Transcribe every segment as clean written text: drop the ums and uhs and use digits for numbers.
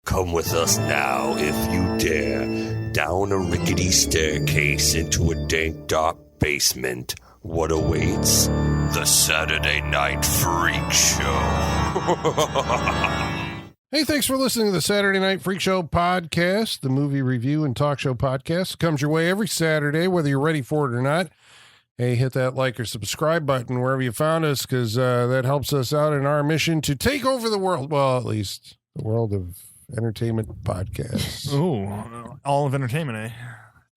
Come with us now, if you dare, down a rickety staircase into a dank, dark basement. What awaits? The Saturday Night Freak Show. Hey, thanks for listening to the Saturday Night Freak Show podcast, the movie review and talk show podcast. It comes your way every Saturday, whether you're ready for it or not. Hey, hit that like or subscribe button wherever you found us, because that helps us out in our mission to take over the world. Well, at least the world of entertainment podcasts. Ooh, all of entertainment, eh?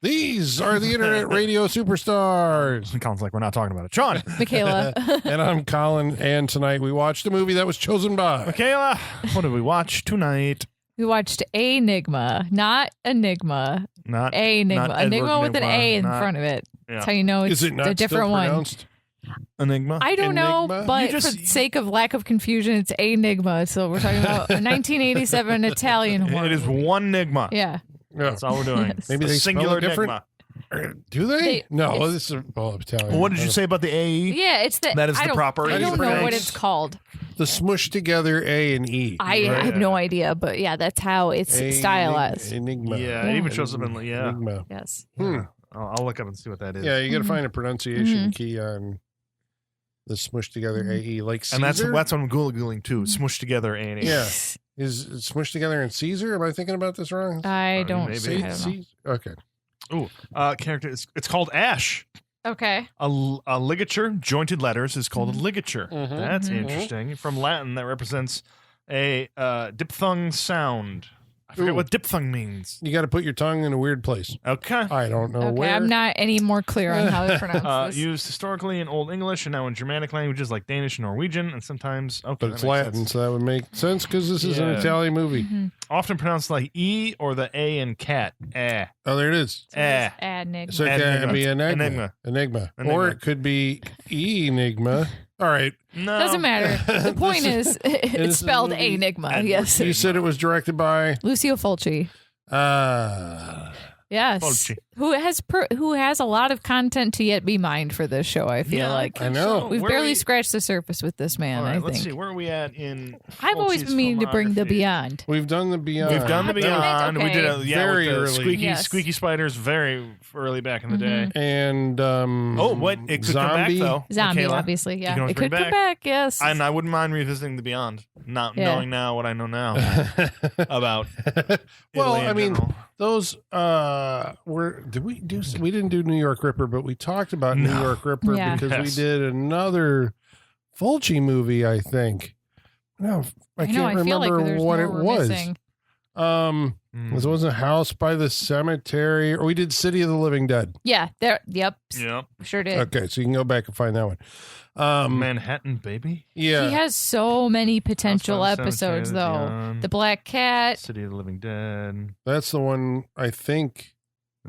These are the internet radio superstars. It sounds like we're not talking about it. Sean. Michaela. And I'm Colin, and tonight we watched a movie that was chosen by Michaela, what did we watch tonight? We watched Aenigma, not Enigma. Not Aenigma. not Enigma with an A in not- front of it. Yeah. That's how you know it's Is it not a different still one. pronounced? Enigma? I don't know, Enigma? but You just- for the sake of lack of confusion, it's Aenigma. So we're talking about a 1987 Italian horror. It is one Enigma. Yeah. Yeah. That's all we're doing. Yes. Maybe A they spell singular it different. Enigma. Do they? They- No, it's- this is Italian. What did you say about the AE? Yeah, it's the. That is I the don't- proper I don't know pronounce- what it's called. The smushed together A and E. I Right. have no idea, but yeah, that's how it's stylized. Enigma. Yeah, it even shows up in, yeah. Enigma. Yes. I'll look up and see what that is. Yeah, you got to Mhm. find a pronunciation key on the smushed together AE, like Caesar. And that's what I'm Googling too. Smushed together AE. Yeah. Is it smushed together in Caesar? Am I thinking about this wrong? I don't. maybe. I don't know. Okay. Ooh, character. It's called Ash. Okay. A ligature, jointed letters, is called a ligature. Mhm. That's Mhm. interesting. From Latin, that represents a diphthong sound. I forget Ooh. what diphthong means. You got to put your tongue in a weird place. Okay. I don't know Okay. where. I'm not any more clear on how to pronounce this. Used historically in Old English and now in Germanic languages like Danish and Norwegian, and sometimes but it's Latin, so that would make sense because this is an Yeah. Italian movie. Mhm. often pronounced like E or the A in cat. Eh. Oh, there it is. Aenigma. So it can be Enigma. Enigma. Enigma. Or it could be Enigma. All right. No. Doesn't matter. The point is, it's is a spelled movie. Aenigma. Edward Yes. You said it was directed by Lucio Fulci. Yes. Fulci. Who has a lot of content to yet be mined for this show, I feel Yeah, like. I know. We've Where barely we- scratched the surface with this man, All right, I let's think. see. Where are we at in I've always Fulci's been meaning to bring the filmography? Beyond. We've done the Beyond. We've done the Damn it, Beyond. We did okay. Very with the early. Yes. squeaky spiders very early back in the day. Mhm. And Oh, what? It could come back Zombie. though. Zombie, Michaela. obviously. You Yeah. can always It could bring come back, yes. And I wouldn't mind revisiting the Beyond, not Yeah. knowing now what I know now about. Well, Italy in I mean, general. those we didn't do New York Ripper, but we talked about New No. York Ripper Yeah. because Yes. we did another Fulci movie, I think. No, I know, can't I feel like remember there's what more it we're was. missing. It wasn't House by the Cemetery, or we did City of the Living Dead. Yeah. There. Yep. Yep. Sure did. Okay, so you can go back and find that one. Manhattan Baby, Yeah, He has so many potential House by the episodes, Cemetery, though. Beyond, The Black Cat. City of the Living Dead, that's the one. I think.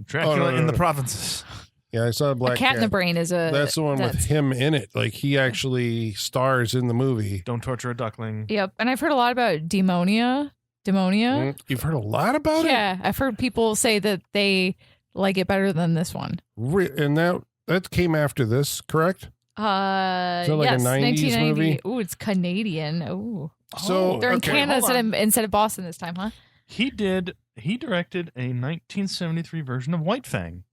Dracula no, in no. the Provinces. Yeah, I saw Black A Cat in the Brain is a. That's the one with that's- him in it. Like he actually stars in the movie. Don't torture a duckling. Yep. And I've heard a lot about Demonia. You've heard a lot about it. Yeah. I've heard people say that they like it better than this one. And that came after this, correct? Is that like a yes, 90s 1990. movie? Ooh, it's Canadian. Ooh. So They're in okay, Canada hold on. instead of Boston this time, huh? He directed a 1973 version of White Fang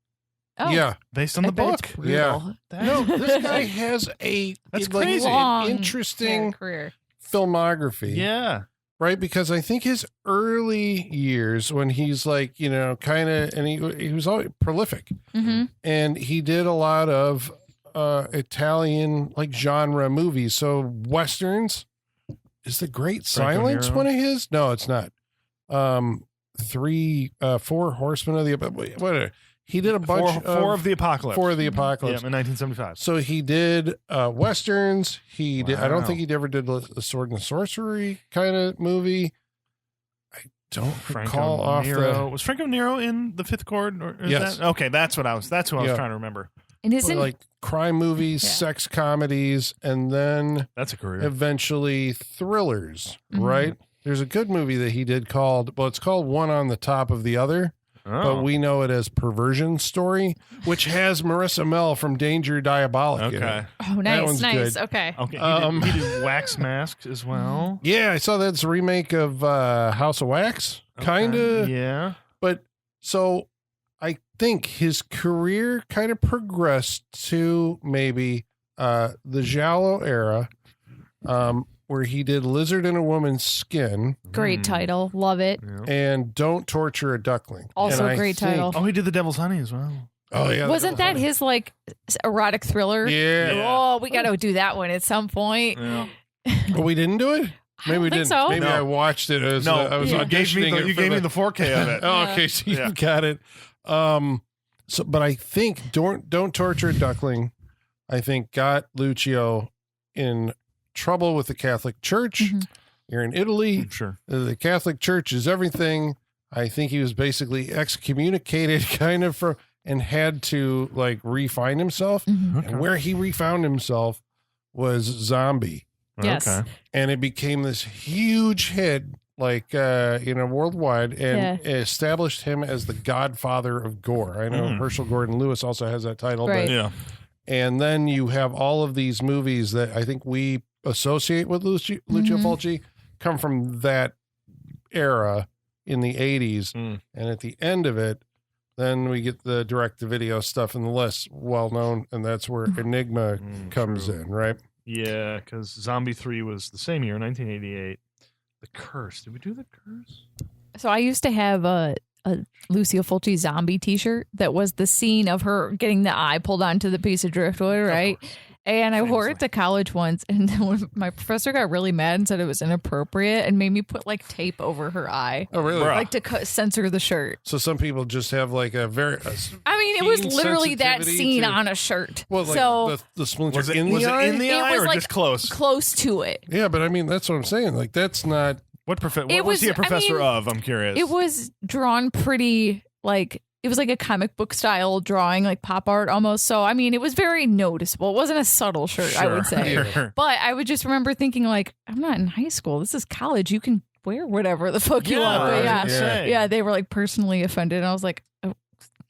Oh, Yeah. based on I the bet book. it's brutal. Yeah. That- No, this guy has That's like, crazy. Long an interesting career. filmography. Yeah. Right, because I think his early years when he's like, kind of, and he was always prolific, Mm-hmm. and he did a lot of Italian like genre movies. So westerns. Is The Great Franco Silence Nero? one of his? No, it's not. 4 Horsemen of the what? He did a bunch Four of the Apocalypse. 4 of the Yeah, Apocalypse. in 1975. So he did westerns. He did. I don't Wow. think he ever did a sword and sorcery kind of movie. I don't recall off Nero. Was Franco Nero in The Fifth Chord? Or is Yes. That? Okay, that's who I was Yeah. trying to remember. And the isn't like crime movies, Yeah. sex comedies, and then That's a career. eventually thrillers. Mhm. Right? There's a good movie that he did called. Well, it's called One on the Top of the Other. but we know it as Perversion Story, which has Marissa Mell from Danger Diabolic. in Okay. it. Oh, That nice, one's nice. good. Okay. Okay. He did Wax Mask as well. Yeah, I saw that's a remake of House of Wax, kind of. Yeah. But so I think his career kind of progressed to maybe the Giallo era, where he did Lizard in a Woman's Skin Great title. Love it. Yeah. and Don't Torture a Duckling. Also And I great think- title. Oh, he did The Devil's Honey as well. Oh, yeah. Wasn't that his like erotic thriller? Yeah. Yeah. Oh, we got to do that one at some point. Yeah. Oh, we didn't do it? I Maybe don't we think didn't. so. Maybe No. I watched it as No, I was you gave me auditioning it you for gave me the 4K of it. Oh, Yeah. okay, so you Yeah. got it. So, but I think Don't Torture a Duckling, I think got Lucio in trouble with the Catholic Church. Mhm. You're in Italy. Sure. The Catholic Church is everything. I think he was basically excommunicated kind of and had to like refine himself. Mhm. And where he refound himself was Zombie. Yes. Okay. And it became this huge hit, like worldwide, and established him as the godfather of gore. I know Herschel Gordon Lewis also has that title, Right. but Yeah. and then you have all of these movies that I think we associate with Lucio Fulci come from that era in the 80s, and at the end of it, then we get the direct-to-video stuff and the less well-known, and that's where Enigma comes true. in, right? Yeah, because Zombie 3 was the same year, 1988. The Curse. Did we do The Curse? So I used to have a Lucio Fulci zombie T-shirt that was the scene of her getting the eye pulled onto the piece of driftwood, right? And I wore it to college once, and then when my professor got really mad and said it was inappropriate and made me put like tape over her eye, Oh, really? Bruh. like to censor the shirt. So some people just have like a very I mean, it was keen literally that sensitivity scene to- on a shirt. well, like so the splinter Was it in the eye. in the It eye was or like just close? close to it. Yeah, but I mean that's what I'm saying. Like that's not. What was was- he a I professor mean, of? I'm curious. It was drawn pretty like it was like a comic book style drawing, like pop art almost. So I mean, it was very noticeable. It wasn't a subtle shirt, I would say. Sure. But I would just remember thinking, like, I'm not in high school. This is college. You can wear whatever the fuck you want. But right. yeah, Yeah. yeah, they were like personally offended, and I was like, oh,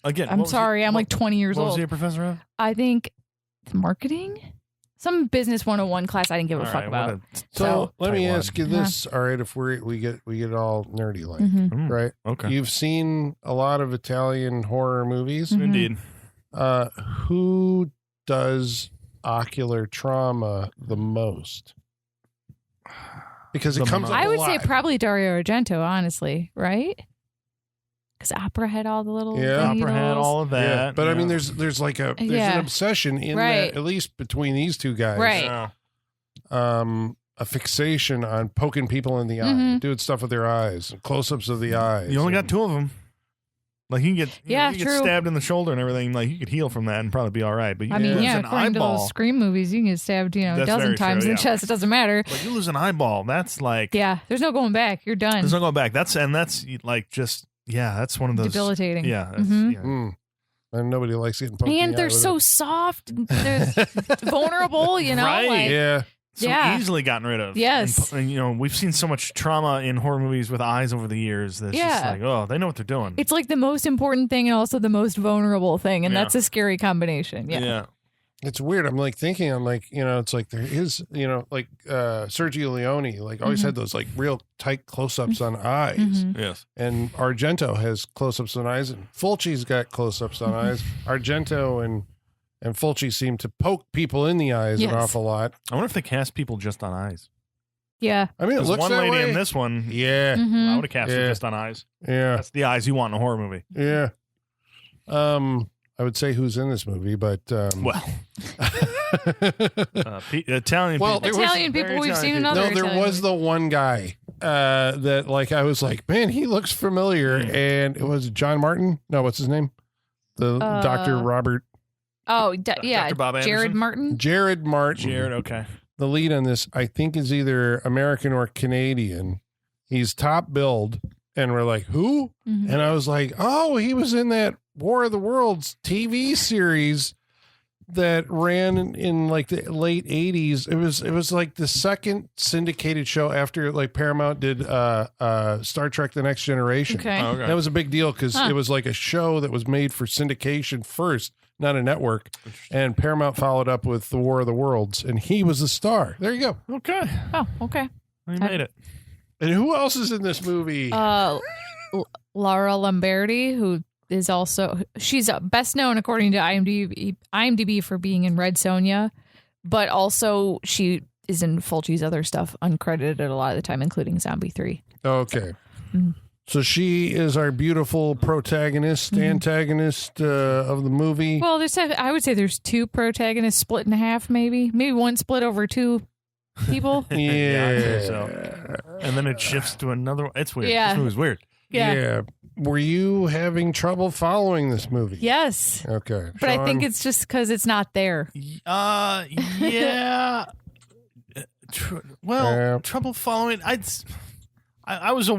Again, I'm sorry, I'm like 20 years What was old. he a professor of? I think marketing, some business 101 class. I didn't give a All fuck right, about. what So let me tight ask you this. All right, if we get all nerdy like, Mhm. right? Okay. You've seen a lot of Italian horror movies. Mhm. Indeed. Who does ocular trauma the most? Because it The comes most. up I a would say lot. probably Dario Argento, honestly, right? Because Opera had all the little Yeah. Opera had needles. all of that. Yeah, but I mean, yeah. there's like there's Yeah. an obsession in Right. that, at least between these two guys. Right. Yeah. A fixation on poking people in the eye, Mhm. doing stuff with their eyes, close-ups of the eyes. You only got two of them. Like you can get, Yeah, you get true. stabbed in the shoulder and everything. Like you could heal from that and probably be all right. But you I mean, lose yeah, an according to eyeball. those Scream movies, you can get stabbed, a That's dozen very times true, in the yeah. chest. It doesn't matter. Like you lose an eyeball. That's like Yeah, there's no going back. You're done. there's no going back. That's like just that's one of those Debilitating. Yeah, that's, Mhm. yeah. Mm. And nobody likes getting poked in And the eye they're with so it. soft. They're vulnerable, Right. Like, Yeah. So Yeah. easily gotten rid of. Yes. And we've seen so much trauma in horror movies with eyes over the years that's just Yeah. like, oh, they know what they're doing. It's like the most important thing and also the most vulnerable thing. And Yeah. that's a scary combination. Yeah. It's weird. I'm like thinking, it's like there is, like Sergio Leone, like always Mhm. had those like real tight close-ups on eyes. Mhm. Yes. And Argento has close-ups on eyes, and Fulci's got close-ups on eyes. Argento and Fulci seem to poke people in the eyes Yes. an awful lot. I wonder if they cast people just on eyes. Yeah. I mean, it 'Cause looks one that lady way. in this one, Yeah, I Mhm. would have cast her Yeah. just on eyes. yeah, That's the eyes you want in a horror movie. yeah. I would say who's in this movie, but Well, Italian Well, people. there was- Italian people, very we've seen Italian another. no, there Italian was movie. the one guy that like I was like, man, he looks familiar, and it was John Martin. No, what's his name? The Dr. Robert Oh, yeah. Dr. Bob Jared Anderson? Martin. Jared Martin. Jared, okay. The lead on this, I think, is either American or Canadian. He's top billed, and we're like, who? Mhm. And I was like, oh, he was in that War of the Worlds TV series that ran in like the late 80s. It was like the second syndicated show after like Paramount did Star Trek The Next Generation. Okay. Oh, okay. That was a big deal because it was like a show that was made for syndication first, not a network. And Paramount followed up with The War of the Worlds, and he was the star. There you go. Okay. Oh, okay. We made it. And who else is in this movie? Laura Lamberti, who is also, she's best known according to IMDb for being in Red Sonja, but also she is in Fulci's other stuff, uncredited a lot of the time, including Zombie 3. Okay. So she is our beautiful protagonist, antagonist of the movie. Well, I would say there's two protagonists split in half, maybe one split over two people. Yeah. I'd say so. And then it shifts to another one. It's weird. Yeah. This movie's weird. Yeah. Were you having trouble following this movie? Yes. Okay. But I Sean? think it's just because it's not there. Yeah. Trouble following. I was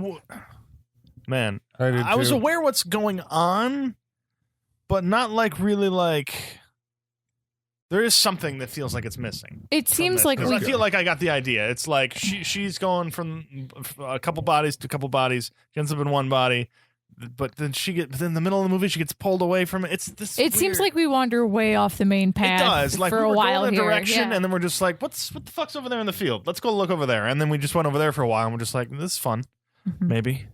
man. I was aware what's going on, but not like really like. There is something that feels like it's missing. It seems like I feel like I got the idea. It's like she's going from a couple bodies to a couple bodies. She ends up in one body, but then in the middle of the movie she gets pulled away from it. It seems like we wander way off the main path. It does. Like for we were a while going in a here. direction, Yeah. and then we're just like, what the fuck's over there in the field? Let's go look over there. And then we just went over there for a while, and we're just like, this is fun. Maybe.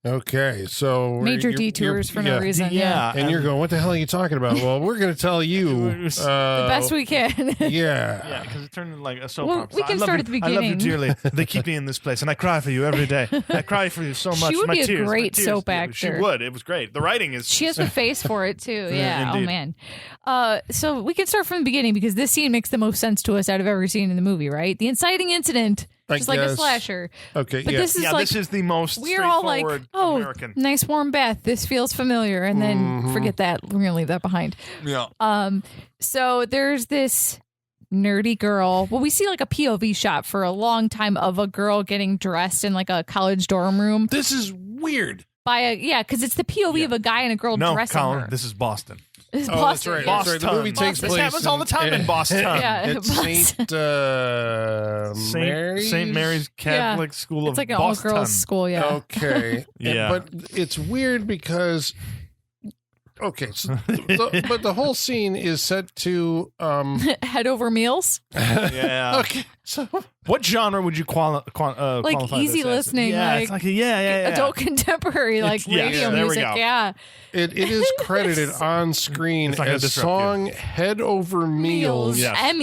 Okay, so Major detours for no reason. Yeah. And you're going, what the hell are you talking about? Well, we're going to tell you The best we can. Yeah. Yeah, because it turned into like a soap Well, opera. we can start at the I love you beginning. dearly. They keep me in this place, and I cry for you every day. I cry for you so much. She would my be a tears, my great tears. soap Yeah, She actor. would. It was great. The writing is. She has a face for it too. Yeah. Oh indeed. man. So we can start from the beginning because this scene makes the most sense to us out of every scene in the movie, right? The inciting incident, just like a guess. slasher. Okay, But yeah. this is like this is the most we're all like, straightforward oh, American. nice warm bath. This feels familiar, and then forget that. We're gonna leave that behind. Yeah. So there's this nerdy girl. Well, we see like a POV shot for a long time of a girl getting dressed in like a college dorm room This is weird. because it's the POV of a guy and a girl No, dressing Colin, her. this is Boston. This is Oh, that's Boston. right. Yeah. That's right. The movie takes This place. happens all the time in Boston. Yeah. It's St. Mary's Catholic School It's of like an Boston. all-girls school, yeah. Okay. Yeah. But it's weird because so but the whole scene is set to Head over meals. Yeah. okay. So What genre would you qualify easy this as? listening, Yeah, like it's like yeah. Adult contemporary, like Yes, radio there we music. go. Yeah. it is credited on screen It's not gonna as disrupt song Head Over Meals. Yes.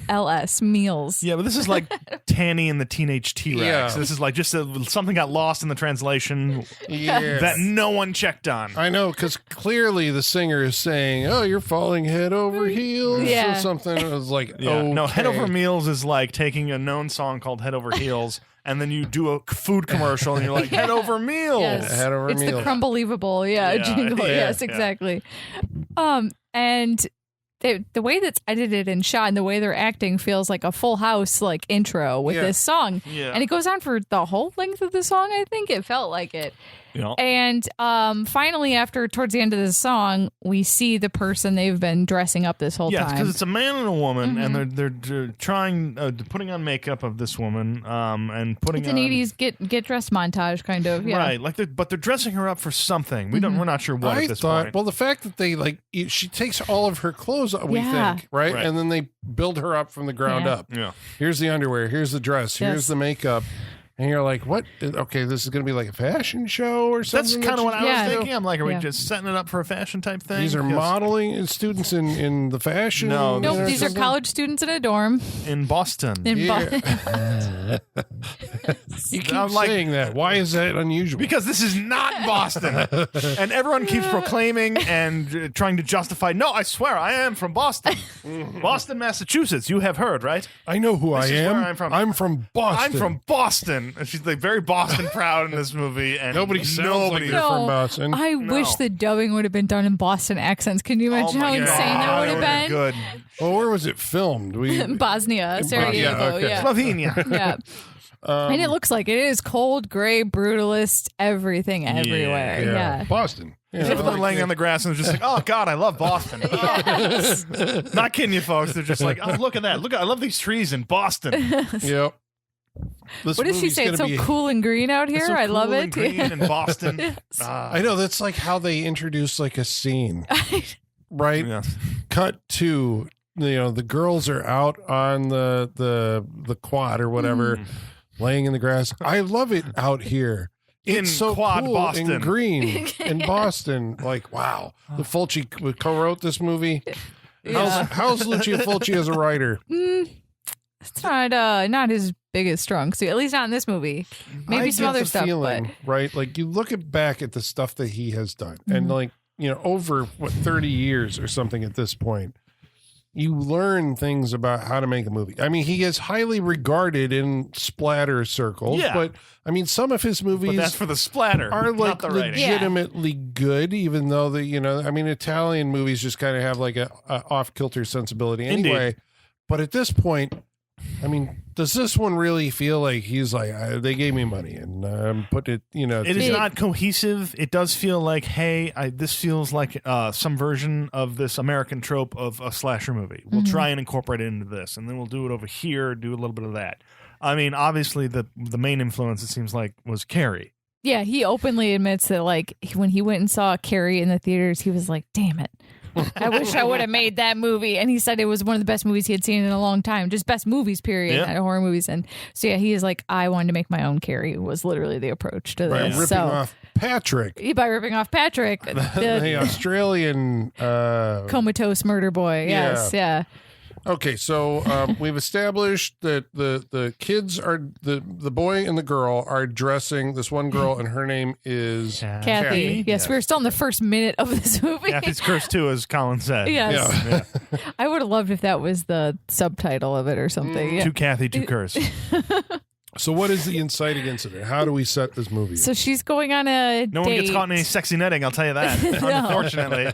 MELS, meals. Yeah, but this is like Tanny and the Teenage T-Rex. Yeah. This is like just something got lost in the translation Yes. that no one checked on. I know, because clearly the singer is saying, "Oh, you're falling head over heels," Yeah. or something. It was like, Yeah. No, Head okay. Over Meals is like taking a known song called Head Over Heels, and then you do a food commercial, and you're like, Head Over Meals. Yes. Head over It's meals. the Crumbelievable, Yeah, jingle. yeah, Yes, yeah. exactly. And the way that's edited and shot and the way they're acting feels like a Full House like intro with Yeah. this song. Yeah. And it goes on for the whole length of the song, I think. It felt like it. You know? And finally, towards the end of the song, we see the person they've been dressing up this whole Yes, time. because it's a man and a woman, Mm-hmm. and they're trying putting on makeup of this woman, and putting It's an on 80s get dressed montage, kind of. Yeah. right, like but they're dressing her up for something. We're not sure what I at this thought, point. well, the fact that they she takes all of her clothes off, we Yeah. think, right? Right. And then they build her up from the ground Yeah. up. Yeah. Here's the underwear. Here's the dress. Here's Yes. the makeup. And you're like, what? Okay, this is going to be like a fashion show or That's something. kind of what I Yeah. was thinking. I'm like, are we Yeah. just setting it up for a fashion type thing? These are Because modeling students in the fashion. No, Nope, Or these are something? college students in a dorm. in Boston. In Yeah. You keep I'm like- saying that. Why is that unusual? Because this is not Boston. And everyone keeps proclaiming and trying to justify, no, I swear, I am from Boston. Boston, Massachusetts. You have heard, right? I know who I This is am. where I'm from. I'm from Boston. I'm from Boston. And she's like very Boston proud in this movie. And Nobody sounds like nobody they're from No, Boston. I wish the dubbing would have been done in Boston accents. Can you imagine Oh how my insane God, that would have would've been? Good. Well, where was it filmed? Bosnia, Sarajevo, okay. yeah. Slovenia. Yeah. And it looks like it is cold, gray, brutalist, everything everywhere. Yeah. Boston. You If know, they're laying on the grass and they're just like, oh God, I love Boston. Yes. Not kidding you, folks. They're just like, oh, look at that. I love these trees in Boston. Yep. This What did she movie's say? It's gonna so be- cool and green out It's here. so I cool love and it. green in Boston. Yes. I know that's like how they introduce like a scene, right? Yeah. Cut to the girls are out on the quad or whatever, laying in the grass. I love it out here. It's In so quad cool Boston. and green in Boston. Like, wow, the Fulci co-wrote this movie. Yeah. How's Lucio Fulci as a writer? It's not his biggest strong suit, at least not in this movie. Maybe I some get other the stuff, feeling, right? Like you look back at the stuff that he has done, and like over 30 years or something at this point, you learn things about how to make a movie. I mean, he is highly regarded in splatter circles, Yeah. but I mean, some of his But movies that's for the splatter, are not like the writing. legitimately good, even though I mean, Italian movies just kind of have like a off kilter sensibility anyway. Indeed. But at this point, I mean, does this one really feel like he's like, they gave me money and put it, It is not cohesive. It does feel like, hey, this feels like some version of this American trope of a slasher movie. We'll try and incorporate it into this, and then we'll do it over here, do a little bit of that. I mean, obviously, the main influence, it seems like, was Carrie. Yeah, he openly admits that like when he went and saw Carrie in the theaters, he was like, "Damn it, I wish I would have made that movie." And he said it was one of the best movies he had seen in a long time, just best movies, period, Yeah. not horror movies. And so yeah, he is like, I wanted to make my own Carrie. Was literally the approach to by this. ripping So off Patrick, by ripping off Patrick, the the Australian. comatose murder boy. Yes, yeah. Okay, so we've established that the kids are the boy and the girl are dressing. This one girl, and her name is Kathy. Yes, we were still in the first minute of this movie. Kathy's Curse too, as Colin said. Yes. Yeah. I would have loved if that was the subtitle of it or something. Yeah. To Kathy, to Curse. So, what is the inciting incident? How do we set this movie? So she's going on a No date. one gets caught in any sexy netting, I'll tell you that. No. Unfortunately.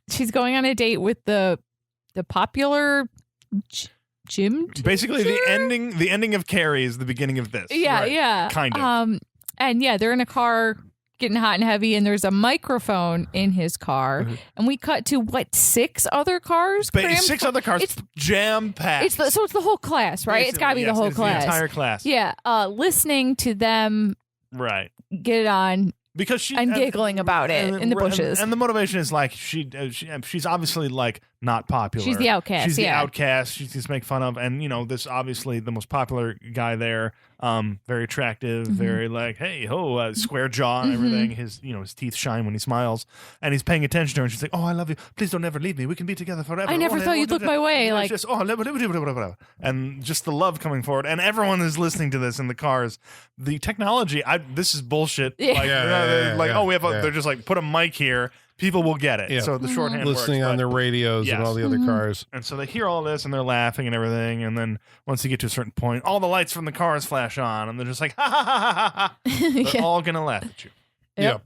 She's going on a date with the popular gym. Basically, the ending of Carrie is the beginning of this. Yeah, Right. yeah. Kind of. And yeah, they're in a car getting hot and heavy, and there's a microphone in his car, and we cut to 6 other cars? crammed 6 full- other cars It's jam-packed. it's the whole class, right? It's got to be Basically, the whole yes, class. The entire class. Yeah, listening to them Right. get it on. Because she And giggling about it in the bushes. and the motivation is like she's obviously like not popular. She's the outcast, She's the yeah. outcast. She's just make fun of, and this obviously the most popular guy there. Very attractive, Mm-hmm. very like hey ho, square jaw and everything. His his teeth shine when he smiles, and he's paying attention to her. And she's like, "Oh, I love you. Please don't ever leave me. We can be together forever." I never thought you'd look my way, And like- it's just and just the love coming forward, and everyone is listening to this in the cars. The technology, this is bullshit. Yeah. Like, Yeah. oh, we have. Yeah. They're just like put a mic here. People will get it. Yeah. So the shorthand listening works, on but- their radios Yes. and all the other cars. and so they hear all this and they're laughing and everything. And then once you get to a certain point, all the lights from the cars flash on and they're just like, ha ha ha ha ha. They're Yeah. all going to laugh at you. Yep.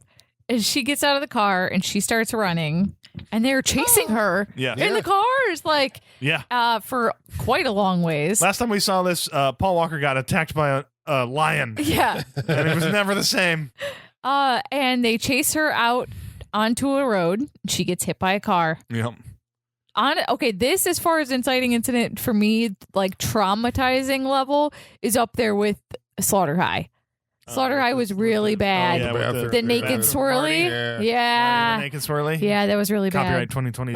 And she gets out of the car and she starts running, and they're chasing her Yeah. in the cars, like Yeah. for quite a long ways. Last time we saw this, Paul Walker got attacked by a lion. Yeah. And it was never the same. And they chase her out onto a road. She gets hit by a car. Yep. Okay, this, as far as inciting incident for me, like traumatizing level, is up there with Slaughter High. Slaughter High was really bad. yeah, with bathroom- The naked bathroom swirly, party, yeah, Naked Swirly. yeah, that was really Copyright bad. 2020.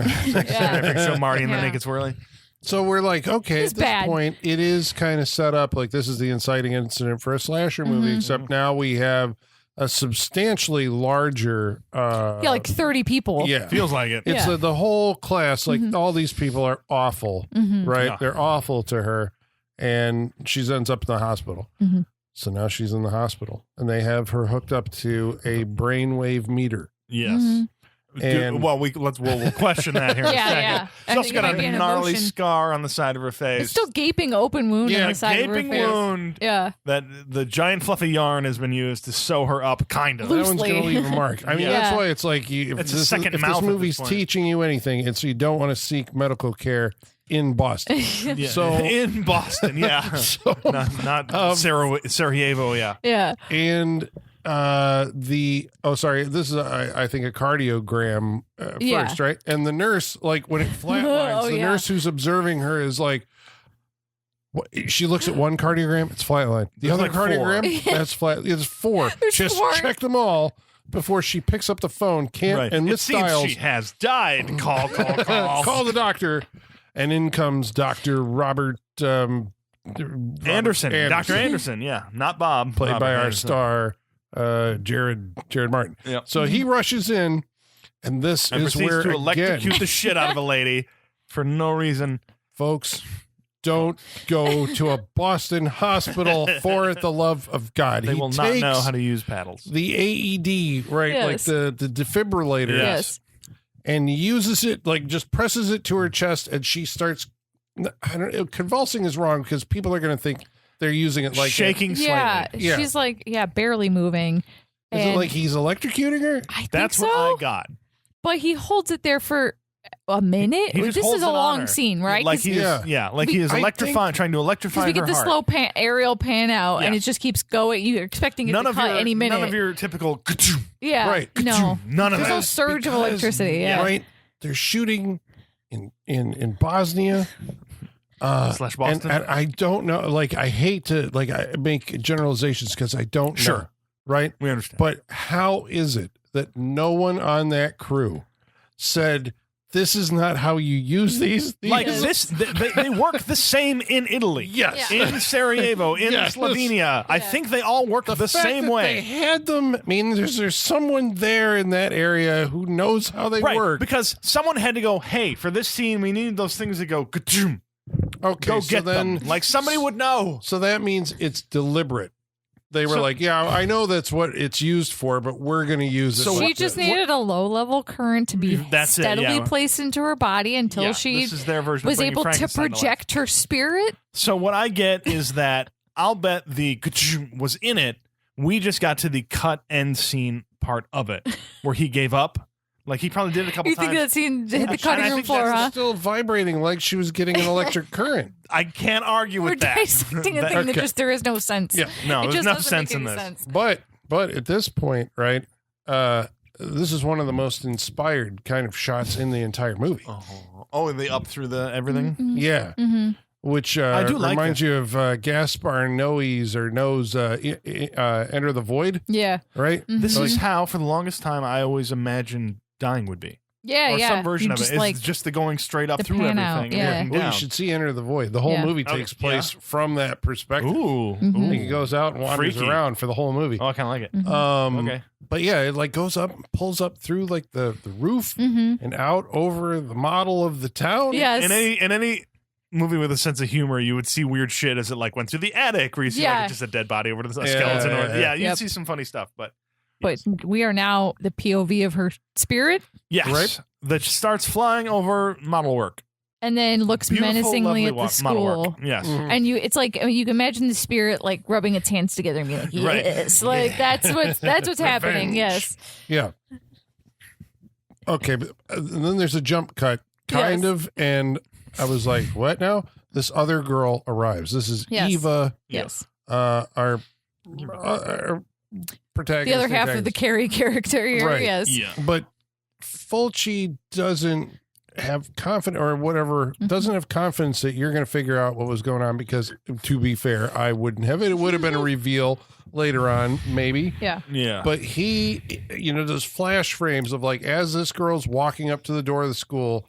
Show Marty and the Yeah. Naked Swirly. So we're like, okay, It's at this bad. point, it is kind of set up like this is the inciting incident for a slasher movie, except now we have a substantially larger. Yeah, like 30 people. Yeah. Feels like it. It's Yeah. the whole class. Like all these people are awful, right? Yeah. They're awful to her, and she ends up in the hospital. So now she's in the hospital, and they have her hooked up to a brainwave meter. Yes. And- Well, we'll question that here in a Yeah, second. yeah. She's I also think got it might be a an gnarly emotion. scar on the side of her face. It's still gaping open wound Yeah, on the side of her gaping face. wound. Yeah. That the giant fluffy yarn has been used to sew her up, kind of. That one's Loosely. going to leave a mark. I mean, Yeah. that's why it's like if It's a this, second if mouth this at this movie's point. teaching you anything, it's you don't want to seek medical care in Boston. Yeah. So- in Boston, yeah, not Sarajevo, yeah. Yeah. And This is I think a cardiogram first, right? And the nurse, like when it flatlines, the nurse who's observing her is like, what, she looks at one cardiogram, it's flatline. The There's other like cardiogram, that's flat. It's 4. There's Just 4. check them all before she picks up the phone. And it seems misdials. she has died. Call. Call the doctor, and in comes Dr. Robert Anderson. Dr. Anderson, yeah. Not Bob. played Robert by our Anderson. star Jared Martin. Yep. So he rushes in, and this And is proceeds where to again, electrocute the shit out of a lady for no reason. folks, don't go to a Boston hospital for the love of God. They He will not takes know how to use paddles. the AED, right? Yes. Like the defibrillator, Yes. and uses it, like just presses it to her chest, and she starts. I don't. Convulsing is wrong because people are going to think they're using it like Shaking Yeah, slightly. Yeah. she's like, barely moving. Is it And like he's electrocuting her? I think That's so, what I got. but he holds it there for a minute. He just This holds is it a on long her. scene, right? Like 'Cause- he is, like he is I electrifying, trying to electrify Because we her get the heart. slow aerial pan out, and Yeah. it just keeps going. You're expecting it None to of cut your, any minute. none of your typical. yeah, Right. no, None of there's no that. surge of Because- electricity. Yeah, Right? They're shooting in Bosnia. Slash Boston. And I don't know. Like, I hate to I make generalizations because I don't know. Sure. Right? We understand. But how is it that no one on that crew said, this is not how you use these? Like Yes. this, they work the same in Italy. Yes. Yeah. In Sarajevo, in Yes. Slovenia. I think they all work the fact same that way. They had them means there's someone there in that area who knows how they Right, work. because someone had to go, hey, for this scene, we need those things that go, ka-choom. Okay, Go so get then, them. Like somebody would know. So that means it's deliberate. They were So- like, yeah, I know that's what it's used for, but we're going to use it. So like she just this. needed a low level current to be That's it, steadily yeah. placed into her body until Yeah, she this is their version was of bringing able to Frankenstein life. project her spirit. So what I get is that I'll bet the ka-choom was in it. We just got to the cut end scene part of it where he gave up. Like he probably did it a couple You times. think that scene hit the And cutting I room think floor, that's huh? Still vibrating like she was getting an electric current. I can't argue We're with that. dissecting a That- thing that okay. just there is no sense. Yeah. No, it there's just enough doesn't sense make in any this. sense. But at this point, right, this is one of the most inspired kind of shots in the entire movie. Oh, and they up through the everything. Yeah. Mm-hmm. Which I do like reminds you of Gaspar Noé's or No's Enter the Void, Yeah. right? This Like- is how, for the longest time, I always imagined dying would be. Yeah, Or yeah. some version You of it. just it's like just the going straight up the through pan everything out, and yeah. working Well, down. you should see Enter the Void. The whole Yeah. movie Okay, takes place yeah. from that perspective. Ooh. Mhm. I think he goes out and wanders Freaky. around for the whole movie. Oh, I kind of like it. Mhm. Okay. But yeah, it like goes up, pulls up through like the roof Mm-hmm. and out over the model of the town. Yes. In any movie with a sense of humor, you would see weird shit as it like went through the attic where you see Yeah. like just a dead body over to a Yeah, skeleton. yeah, Or, yeah. you'd Yep. see some funny stuff. But But we are now the POV of her spirit, yes, Right. that starts flying over model work. and then looks Beautiful, menacingly lovely at the model work. school. Yes. Mhm. And it's like you can imagine the spirit like rubbing its hands together and being like, Right. yes, like that's what's happening. Revenge. Yes, Yeah. Okay, but and then there's a jump cut, kind Yes. of, and I was like, "What now?" This other girl arrives. This is Yes. Eva, yes. our protagonist. The other half of the antagonist. Carrie character here. Right. Yes. Yeah. But Fulci doesn't have confidence or whatever, Mm-hmm. doesn't have confidence that you're going to figure out what was going on because, to be fair, I wouldn't have. It would have been a reveal later on, maybe. Yeah. Yeah. But he, does flash frames of like, as this girl's walking up to the door of the school,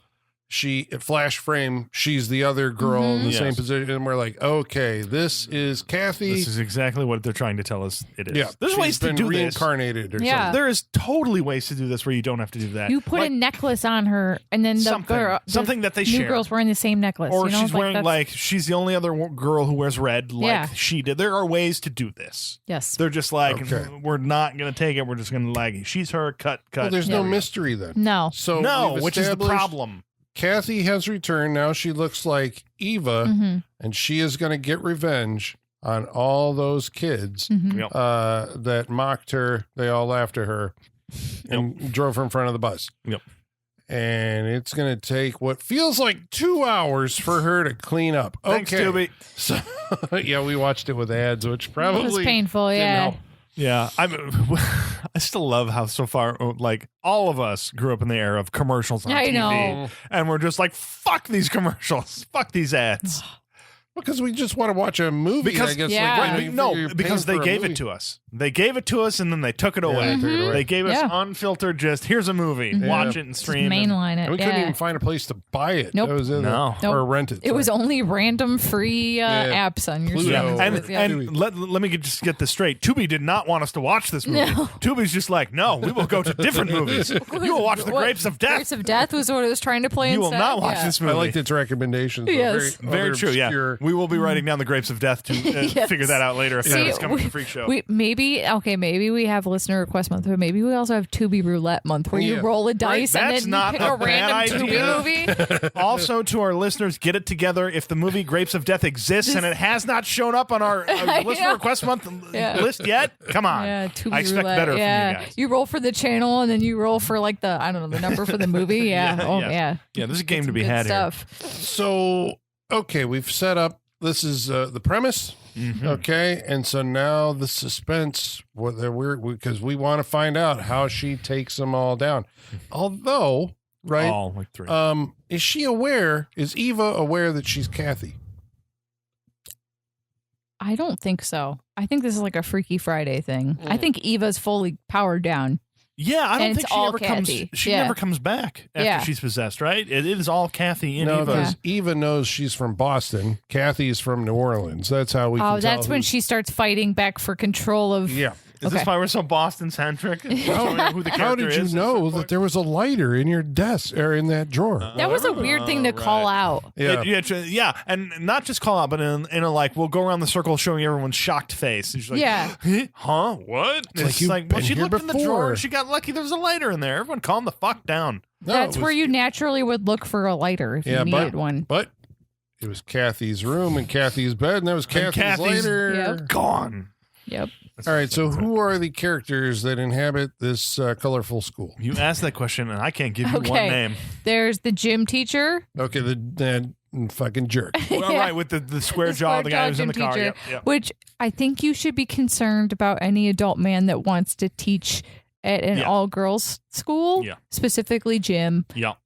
flash frame, she's the other girl in the Yes. same position. And we're like, okay, this is Kathy. This is exactly what they're trying to tell us it is. yeah. There's she's ways to been do this. reincarnated or Yeah. something. There is totally ways to do this where you don't have to do that. You put Like, a necklace on her, and then the something, girl, something that they new share. girl's wearing the same necklace. Or you know? she's wearing that's- like she's the only other girl who wears red like Yeah. she did. There are ways to do this. yes. They're just like Okay. we're not going to take it. We're just going to like she's her cut. Well, there's Yeah. no mystery then. No. So no, we've which is the established problem. Kathy has returned. Now she looks like Eva, Mm-hmm. and she is going to get revenge on all those kids Mm-hmm. Yep. that mocked her. They all laughed at her and drove her in front of the bus. Yep. And it's going to take what feels like 2 hours for her to clean up. Thanks, Okay. Doobie. So, yeah, we watched it with ads, which probably It was painful. didn't Yeah. help. Yeah, I still love how so far, like, all of us grew up in the era of commercials on I TV. know. And we're just like, fuck these commercials. Fuck these ads. Because we just want to watch a movie, Because- I guess. Yeah. Like, Right, you no, you're because paying they for a gave movie. it to us. They gave it to us and then they took it away. they took it away. They gave us Yeah. unfiltered, just here's a movie. Yeah. Watch it and Just stream. mainline And it. we Yeah. couldn't even find a place to buy it. Nope. That was it. No. Nope. Or rent it. It was sorry. only random free Yeah. apps on your Pluto. Yeah, streaming Yeah. and let me just get this straight. Tubi did not want us to watch this movie. No. Tubi's just like, no, we will go to different movies. You will watch The What? Grapes of Death. Grapes of Death was what it was trying to play You will instead. not watch Yeah. this I movie. liked its recommendations. though. Yes. Very other true. Yeah, obscure- we will be writing down The Grapes of Death to Yes. figure that out later if See, it's coming to the freak show. Maybe we have listener request month, but maybe we also have Tubi Roulette month where you Yeah. roll a dice and That's then not you pick a a bad random idea. Tubi movie. Also, to our listeners, get it together. If the movie Grapes of Death exists and it has not shown up on our listener know. request month Yeah. list yet, come on. Yeah, Tubi I expect Roulette. better Yeah. from you guys. You roll for the channel and then you roll for like the the number for the movie. Yeah. Yeah, Oh yeah. yeah. Yeah, there's a game to be Good had stuff. So, okay, we've set up. This is the premise. here. Mhm. Okay, and so now the suspense, because we want to find out how she takes them all down. Although, right? All like three. Is she aware? Is Eva aware that she's Kathy? I don't think so. I think this is like a Freaky Friday thing. I think Eva's fully powered down. Yeah, I don't And think it's she all ever comes. Kathy. She Yeah. never comes back after Yeah. she's possessed, right? It is all Kathy in No, Eva. because Eva knows she's from Boston. Kathy's from New Orleans. That's how we. Oh, can that's tell when who- she starts fighting back for control of. Yeah. Is this Okay. why we're so Boston centric? Who the How character did you is? know that there was a lighter in your desk or in that drawer? That was a weird thing to call out. Yeah. Yeah, and not just call out, but in a like we'll go around the circle showing everyone's shocked face. And she's like, Yeah. huh? What? It's like you've well, been she here looked in the drawer before. and she got lucky. There was a lighter in there. Everyone, calm the fuck down. No, That's it was- where you naturally would look for a lighter if Yeah, you needed one. But it was Kathy's room and Kathy's bed, and that was Kathy's, Kathy's- lighter. Yep. Gone. Yep. All right, so who are the characters that inhabit this colorful school? You asked that question, and I can't give you one Okay. name. There's the gym teacher. Okay, the fucking jerk. Well, Yeah. right, with the square jaw, the guy who's in the gym car. teacher, Yep, yep. Which I think you should be concerned about any adult man that wants to teach at an Yeah. all-girls school, Yeah. specifically gym. Yep.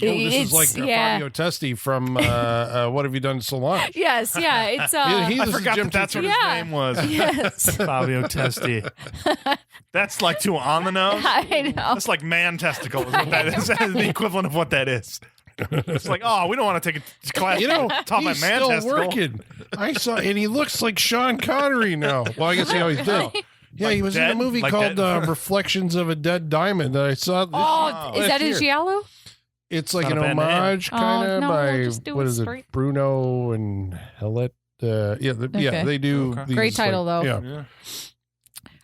Oh, this is like yeah. Fabio Testi from What Have You Done to Solange? Yes, yeah, it's He I was a forgot gym that that's what teacher. his Yeah. name was. yes. Fabio Testi. That's like too on the nose. I know. That's like man testicle is what that is. That's the equivalent of what that is. It's like, oh, we don't want to take a class. You know, taught my he's man still testicle. working. I saw, and he looks like Sean Connery now. Well, I guess he always did. Yeah, Like he was dead? in a movie Like called dead? Reflections of a Dead Diamond that I saw. Oh, is last that year. his Giallo? It's like Not an a bad name. homage, Oh, kind of no, by just do what it is straight. it, Bruno and Hellet. Yeah, yeah, Okay. they do. Okay. These, Great title, like, though. Yeah,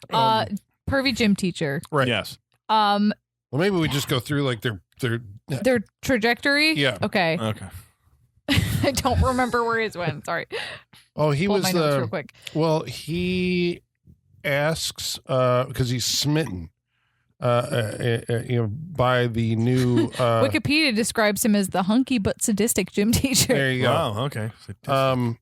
Yeah. Pervy gym teacher. right. Yes. Um, Well, maybe we just go through like their trajectory. Yeah. Okay. Okay. I don't remember where his went. Sorry. Oh, he Pull was my notes real quick. well, he asks because he's smitten, by the new. Wikipedia describes him as the hunky but sadistic gym teacher. There you go. Wow. Okay.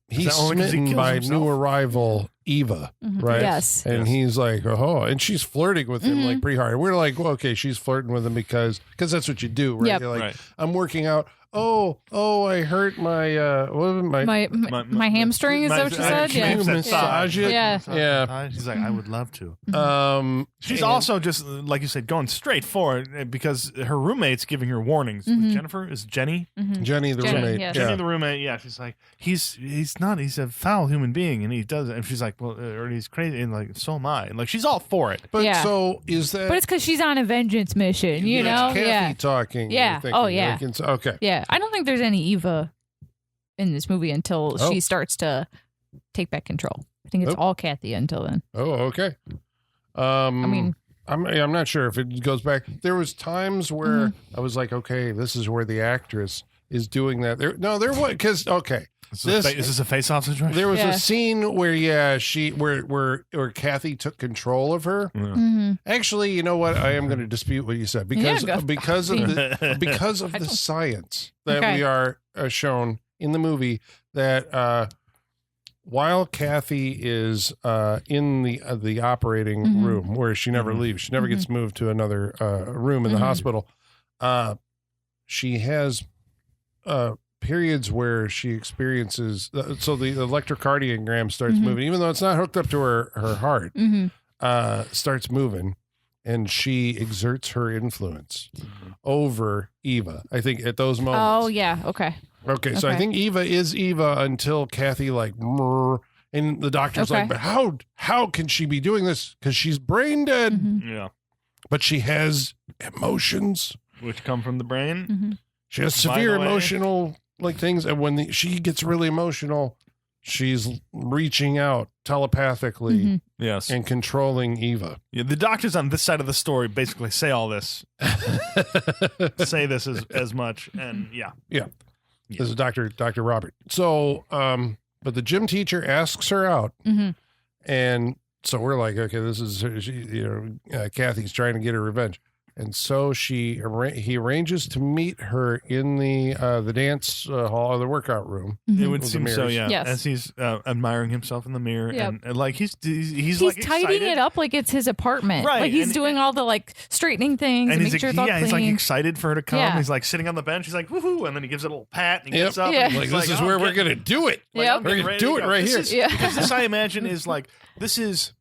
He's that only 'cause he smitten kills by himself? new arrival Eva, Mhm. right? Yes. And Yes. he's like, oh, and she's flirting with him Mhm. like pretty hard. We're like, well, okay, she's flirting with him because that's what you do, right? Yep. You're like, Right. I'm working out. Oh, I hurt my what was it, My hamstring, is that what you said? Can you Yeah. massage it? Yeah. Yeah. She's like, I would love to. She's and- also just like you said, going straight for it because her roommate's giving her warnings. Mhm. Jennifer is Jenny. Jenny, the Jenny, roommate. yes. Jenny, Yeah. the roommate. Yeah, she's like, he's a foul human being, and he does it. And she's like, well, or he's crazy, and like, so am I. And like, she's all for it. But Yeah. so is that? But it's because she's on a vengeance mission, you know? It's Kathy Yeah. talking. Yeah. you're thinking, Oh, yeah. like, it's- okay. Yeah. I don't think there's any Eva in this movie until Oh. she starts to take back control. I think it's Nope. all Kathy until then. Oh, okay. I mean, I'm not sure if it goes back. There was times where Mm-hmm. I was like, okay, this is where the actress is doing that. There was because okay, Is This- this a face-off situation? there was Yeah. a scene where where Kathy took control of her. Yeah. mhm. Actually, you know what? I am going to dispute what you said because Yeah, go. because of the because of I the don't- science that Okay. we are shown in the movie that while Kathy is in the operating room where she never leaves, she never gets moved to another room in the hospital. She has periods where she experiences. So the electrocardiogram starts moving, even though it's not hooked up to her heart. Starts moving, and she exerts her influence over Eva. I think at those moments. Oh yeah. Okay. Okay, so I think Eva is Eva until Kathy and the doctor's like, but how can she be doing this? Because she's brain dead. Yeah. But she has emotions, which come from the brain. She has severe emotional things, and when she gets really emotional, she's reaching out telepathically, yes, and controlling Eva. Yeah, the doctors on this side of the story basically say all this, say this as much, and yeah. This is Dr. Robert. So, but the gym teacher asks her out, and so we're like, okay, this is Kathy's trying to get her revenge, and so he arranges to meet her in the dance hall or the workout room. It would seem so, yeah. Yes. As he's admiring himself in the mirror, and like he's like tidying it up like it's his apartment, right? Like he's doing all the straightening things and making sure it's all clean. He's like excited for her to come. Yeah. He's like sitting on the bench. He's like woohoo, and then he gives it a little pat and he gets up. Yeah. And he's this is where we're gonna do it. Yep. We're gonna do it right here. Because this, I imagine, is this is.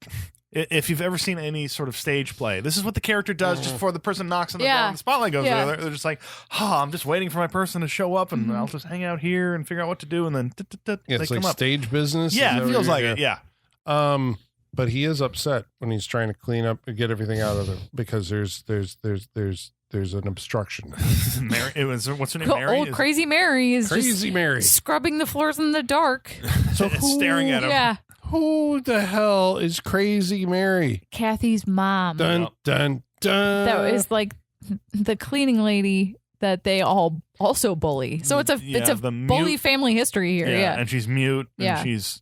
If you've ever seen any sort of stage play, this is what the character does just before the person knocks on the door and the spotlight goes there. They're just like, I'm just waiting for my person to show up, and I'll just hang out here and figure out what to do, and then it's like stage business. Yeah, it feels like it. Yeah. But he is upset when he's trying to clean up and get everything out of it because there's an obstruction. What's her name? Mary? Old Crazy Mary is Mary scrubbing the floors in the dark. So staring at him. Yeah. Who the hell is Crazy Mary? Kathy's mom. Dun, dun, dun. That is the cleaning lady that they all also bully. So it's a bully family history here. Yeah. And she's mute. Yeah. And she's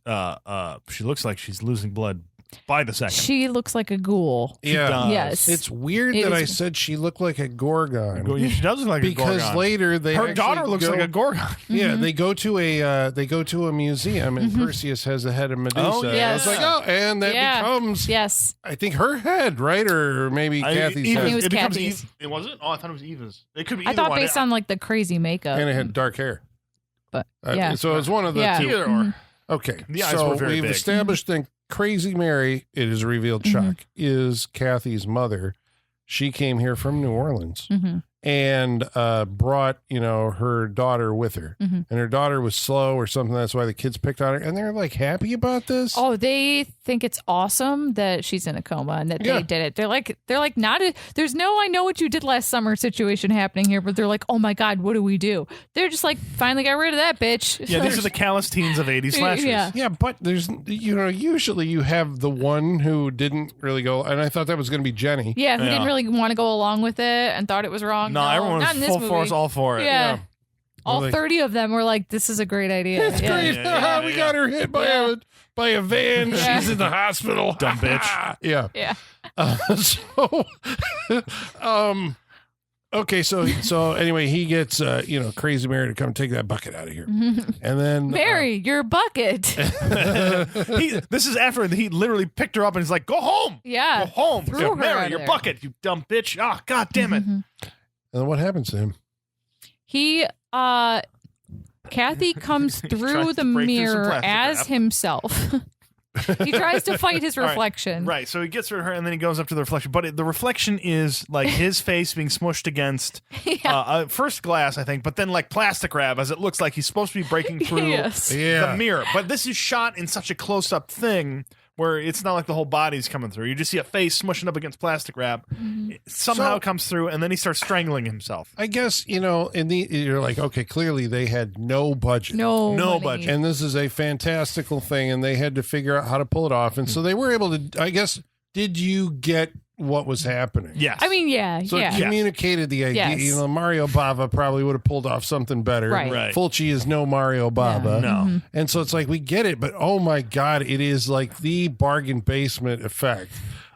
she looks like she's losing blood by the second. She looks like a ghoul. She does. Yes. It's weird that I said she looked like a Gorgon. She does look like a Gorgon. Because later her daughter looks like a Gorgon. Yeah, they go to a museum and Perseus has the head of Medusa. Oh, yes. It's like, and that becomes I think her head, right? Or maybe Kathy's head. It was Kathy's. It wasn't? Oh, I thought it was Eva's. It could be I either thought one. based on the crazy makeup. And it had dark hair. But so it was one of the two. Either or. Okay. The eyes were very we've big. established that Crazy Mary, it is revealed, Chuck, is Kathy's mother. She came here from New Orleans and brought, her daughter with her. And her daughter was slow or something. That's why the kids picked on her. And they're happy about this. Oh, they think it's awesome that she's in a coma and that they did it. They're like there's no I know what you did last summer situation happening here, but they're like, oh my God, what do we do? They're just finally got rid of that bitch. Yeah, these are the callous teens of 80s slashers. Yeah, but there's, usually you have the one who didn't really go, and I thought that was going to be Jenny. Yeah, who didn't really want to go along with it and thought it was wrong. No, everyone was full force all for it. Yeah. All 30 of them were like, this is a great idea. It's great. We got her hit by a van. She's in the hospital. Dumb bitch. Yeah. Yeah. Okay, so anyway, he gets Crazy Mary to come take that bucket out of here, and then Mary, your bucket. This is after he literally picked her up and he's like, "Go home, Yeah, go home, threw her Mary, out your there. bucket, you dumb bitch! Ah, God damn it!" And then what happens to him? He Kathy comes through Tries the to break through some mirror plastic as wrap. himself. He tries to fight his reflection. Right, so he gets rid of her and then he goes up to the reflection. But the reflection is his face being smushed against first glass, I think, but then plastic wrap as it looks like he's supposed to be breaking through the mirror. But this is shot in such a close-up thing where it's not like the whole body's coming through. You just see a face smushing up against plastic wrap. It somehow comes through, and then he starts strangling himself. I guess, you're like, okay, clearly they had no budget. No money. budget. And this is a fantastical thing, and they had to figure out how to pull it off. And so they were able to, I guess, did you get what was happening? Yes. I mean, yeah. So it communicated the idea. Yes. Mario Bava probably would have pulled off something better. Right. Fulci is no Mario Bava. No. And so it's we get it, but oh my God, it is the bargain basement effect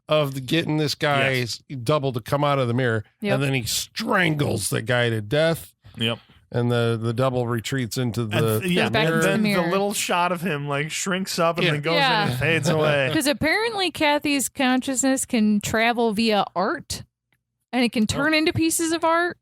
of getting this guy double to come out of the mirror, Yep. and then he strangles the guy to death. Yep. and the double retreats into the yeah, back and into the then the mirror. little shot of him like shrinks up and Yeah. then goes Yeah. in and fades away. Because apparently Kathy's consciousness can travel via art, and it can turn into pieces of art.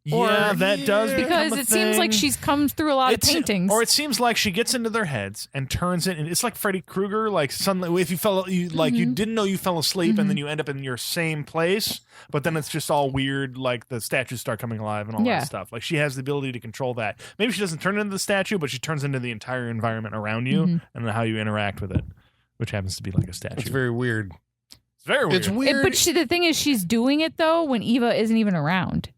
Yeah, that does Because become a it seems like thing. she's come through a lot of paintings. Or it seems like she gets into their heads and turns it, and it's like Freddy Krueger. Like suddenly, if you you didn't know you fell asleep, and then you end up in your same place, but then it's just all weird. Like the statues start coming alive and all Yeah. that stuff. Like she has the ability to control that. Maybe she doesn't turn into the statue, but she turns into the entire environment around you and how you interact with it, which happens to be like a statue. It's very weird. It's very weird. It's weird. But the thing is, she's doing it though when Eva isn't even around.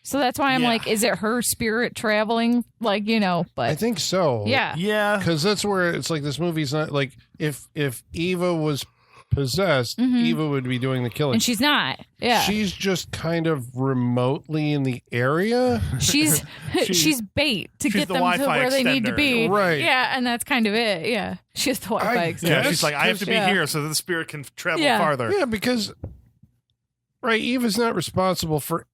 So that's why I'm Yeah. like, is it her spirit traveling? Like, I but think so. yeah. Yeah. Because that's where it's like this movie's not like if Eva was possessed, Eva would be doing the killing. And she's not. Yeah. She's just kind of remotely in the area. She's bait to she's get the them to Wi-Fi where they need to extender. be. Right. Yeah, and that's kind of it. Yeah. She's the Wi-Fi I extender. Yeah, guess, she's like, I have to be yeah. here so that the spirit can travel Yeah. farther. Yeah, because Eva's not responsible for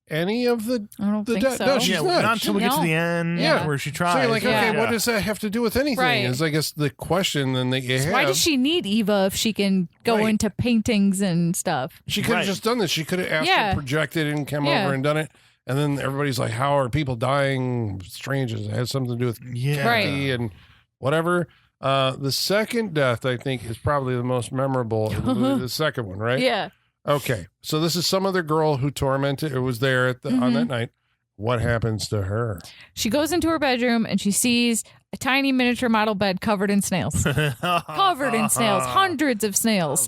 any of the I don't think death. so. No, she's Yeah, not. not until we get to No. the end Yeah. where she So tries. you're like, Yeah. okay, what does that have to do with anything? Right. Is I guess the question then that you have. Why does she need Eva if she can go Right. into paintings and stuff? She could have Right. just done this. She could have asked Yeah. her projected and come Yeah. over and done it. And then everybody's like, how are people dying? Strange. It has something to do with Yeah. Kathy and whatever. The second death, I think, is probably the most memorable. In the movie, the second one, right? Yeah. Okay. So this is some other girl who tormented or was there at the, on that night. What happens to her? She goes into her bedroom and she sees a tiny miniature model bed covered in snails. Covered in snails. Hundreds of snails.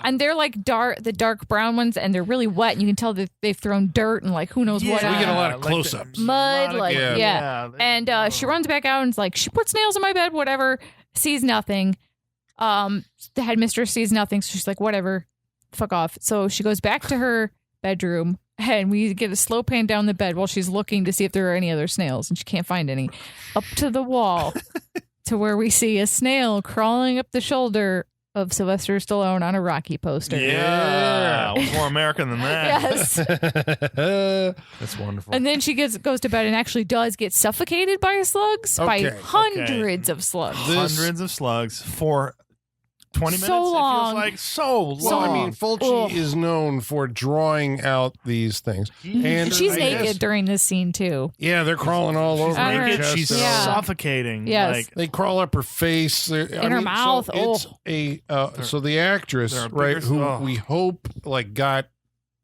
And they're like the dark brown ones, and they're really wet. And you can tell that they've thrown dirt and like who knows what. We get a on lot of like close-ups. mud, like yeah. yeah. And she runs back out and is like, she put snails in my bed, whatever. Sees nothing. The headmistress sees nothing, so she's like, whatever, fuck off. So she goes back to her bedroom, and we get a slow pan down the bed while she's looking to see if there are any other snails, and she can't find any. Up to the wall, to where we see a snail crawling up the shoulder of Sylvester Stallone on a Rocky poster. Yeah. It was more American than that. Yes. That's wonderful. And then she goes to bed and actually does get suffocated by slugs, by Okay. hundreds of slugs. Hundreds of slugs for 20 minutes. So It long. feels like so long. Well, I mean, Fulci Ugh. is known for drawing out these things. And She's I naked guess- during this scene too. Yeah, they're crawling all over She's her naked. chest. She's and all Yeah. suffocating. Yes. Like, They crawl up her face. In her mouth. It's so the actress, they're a right, bigger- who oh. we hope like got